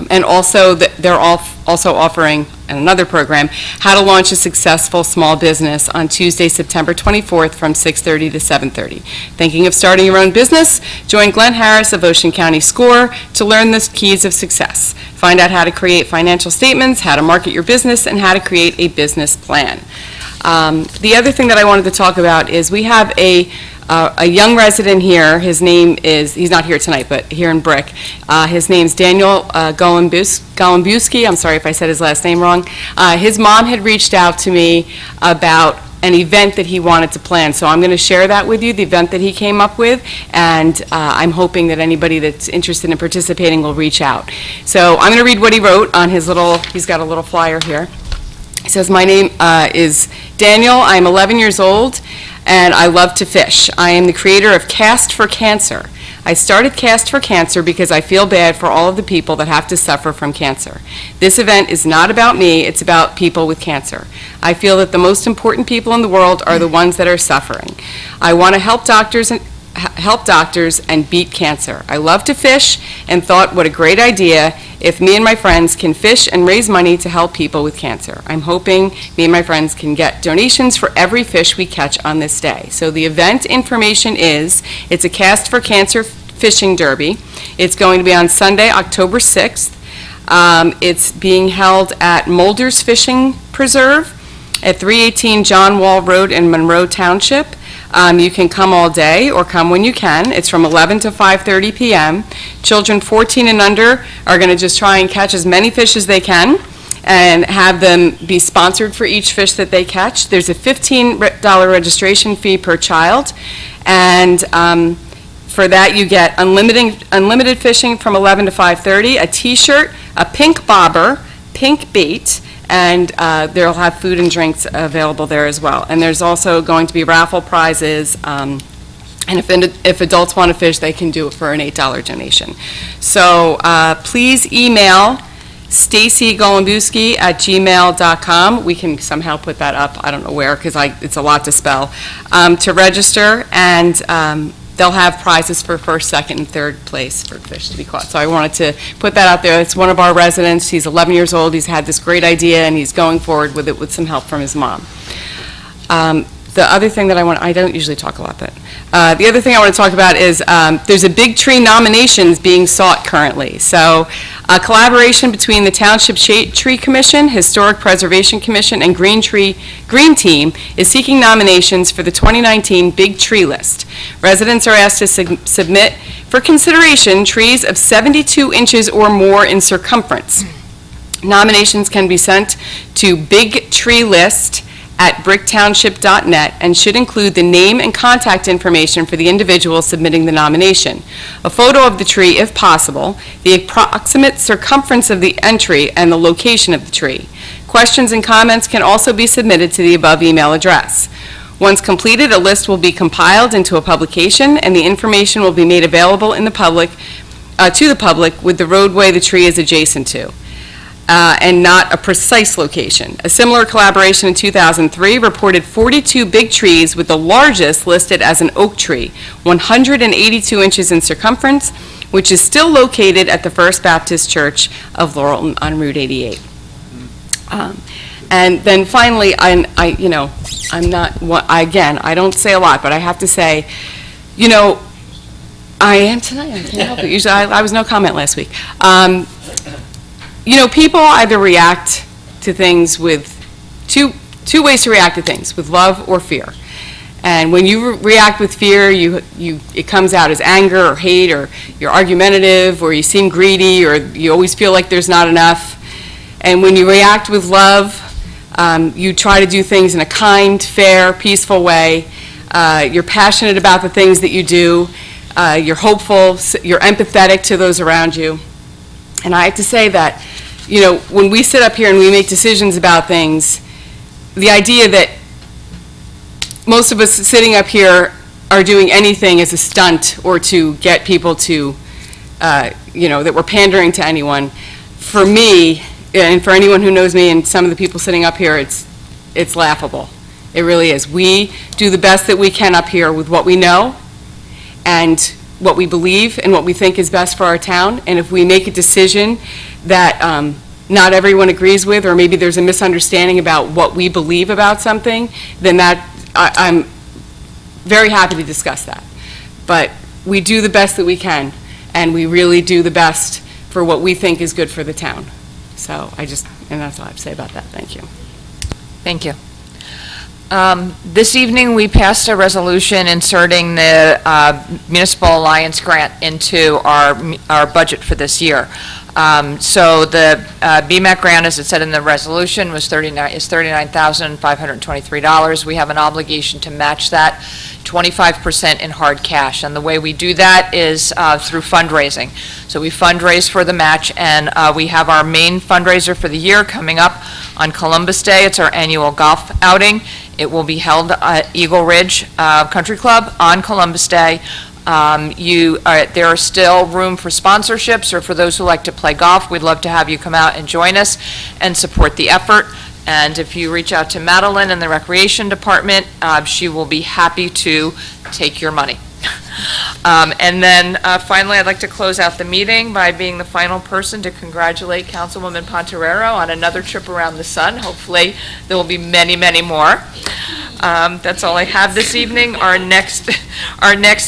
And also, they're also offering another program, How to Launch a Successful Small Business, on Tuesday, September 24th from 6:30 to 7:30. Thinking of starting your own business? Join Glenn Harris of Ocean County SCORE to learn the keys of success. Find out how to create financial statements, how to market your business, and how to create a business plan. The other thing that I wanted to talk about is we have a young resident here. His name is, he's not here tonight, but here in Brick. His name's Daniel Golembuski. I'm sorry if I said his last name wrong. His mom had reached out to me about an event that he wanted to plan. So I'm going to share that with you, the event that he came up with, and I'm hoping that anybody that's interested in participating will reach out. So I'm going to read what he wrote on his little, he's got a little flyer here. He says, my name is Daniel. I'm 11 years old, and I love to fish. I am the creator of Cast for Cancer. I started Cast for Cancer because I feel bad for all of the people that have to suffer from cancer. This event is not about me, it's about people with cancer. I feel that the most important people in the world are the ones that are suffering. I want to help doctors and beat cancer. I love to fish and thought what a great idea if me and my friends can fish and raise money to help people with cancer. I'm hoping me and my friends can get donations for every fish we catch on this day. So the event information is, it's a Cast for Cancer fishing derby. It's going to be on Sunday, October 6th. It's being held at Mulder's Fishing Preserve at 318 John Wall Road in Monroe Township. You can come all day or come when you can. It's from 11 to 5:30 p.m. Children 14 and under are going to just try and catch as many fish as they can and have them be sponsored for each fish that they catch. There's a $15 registration fee per child, and for that you get unlimited fishing from 11 to 5:30, a T-shirt, a pink bobber, pink bait, and they'll have food and drinks available there as well. And there's also going to be raffle prizes, and if adults want to fish, they can do it for an $8 donation. So please email stacygolombowski@gmail.com. We can somehow put that up, I don't know where, because it's a lot to spell, to register, and they'll have prizes for first, second, and third place for fish to be caught. So I wanted to put that out there. It's one of our residents. He's 11 years old. He's had this great idea, and he's going forward with it with some help from his mom. The other thing that I don't usually talk a lot, but the other thing I want to talk about is there's a Big Tree nominations being sought currently. So a collaboration between the Township Shade Tree Commission, Historic Preservation Commission, and Green Team is seeking nominations for the 2019 Big Tree List. Residents are asked to submit for consideration trees of 72 inches or more in circumference. Nominations can be sent to bigtreelist@bricktownship.net and should include the name and contact information for the individual submitting the nomination, a photo of the tree if possible, the approximate circumference of the entry, and the location of the tree. Questions and comments can also be submitted to the above email address. Once completed, a list will be compiled into a publication, and the information will be made available to the public with the roadway the tree is adjacent to. And not a precise location. A similar collaboration in 2003 reported 42 big trees, with the largest listed as an oak tree, 182 inches in circumference, which is still located at the First Baptist Church of Laurelton on Route 88. And then finally, I don't say a lot, but I have to say, I am tonight. I can't help it. Usually, I was no comment last week. People either react to things with two ways to react to things, with love or fear. And when you react with fear, it comes out as anger or hate, or you're argumentative, or you seem greedy, or you always feel like there's not enough. And when you react with love, you try to do things in a kind, fair, peaceful way. You're passionate about the things that you do. You're hopeful. You're empathetic to those around you. And I have to say that, when we sit up here and we make decisions about things, the idea that most of us sitting up here are doing anything as a stunt or to get people to, that we're pandering to anyone, for me, and for anyone who knows me and some of the people sitting up here, it's laughable. It really is. We do the best that we can up here with what we know and what we believe and what we think is best for our town. And if we make a decision that not everyone agrees with, or maybe there's a misunderstanding about what we believe about something, then I'm very happy to discuss that. But we do the best that we can, and we really do the best for what we think is good for the town. So and that's all I have to say about that. Thank you. Thank you. This evening, we passed a resolution inserting the Municipal Alliance grant into our budget for this year. So the BMAC grant, as it said in the resolution, is $39,523. We have an obligation to match that 25% in hard cash, and the way we do that is through fundraising. So we fundraise for the match, and we have our main fundraiser for the year coming up on Columbus Day. It's our annual golf outing. It will be held at Eagle Ridge Country Club on Columbus Day. There are still room for sponsorships, or for those who like to play golf. We'd love to have you come out and join us and support the effort. And if you reach out to Madeline in the Recreation Department, she will be happy to take your money. And then finally, I'd like to close out the meeting by being the final person to congratulate Councilwoman Pontorero on another trip around the sun. Hopefully, there will be many, many more. That's all I have this evening. Our next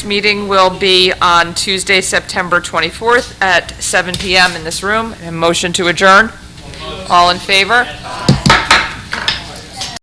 meeting will be on Tuesday, September 24th at 7 p.m. in this room. A motion to adjourn. All in favor?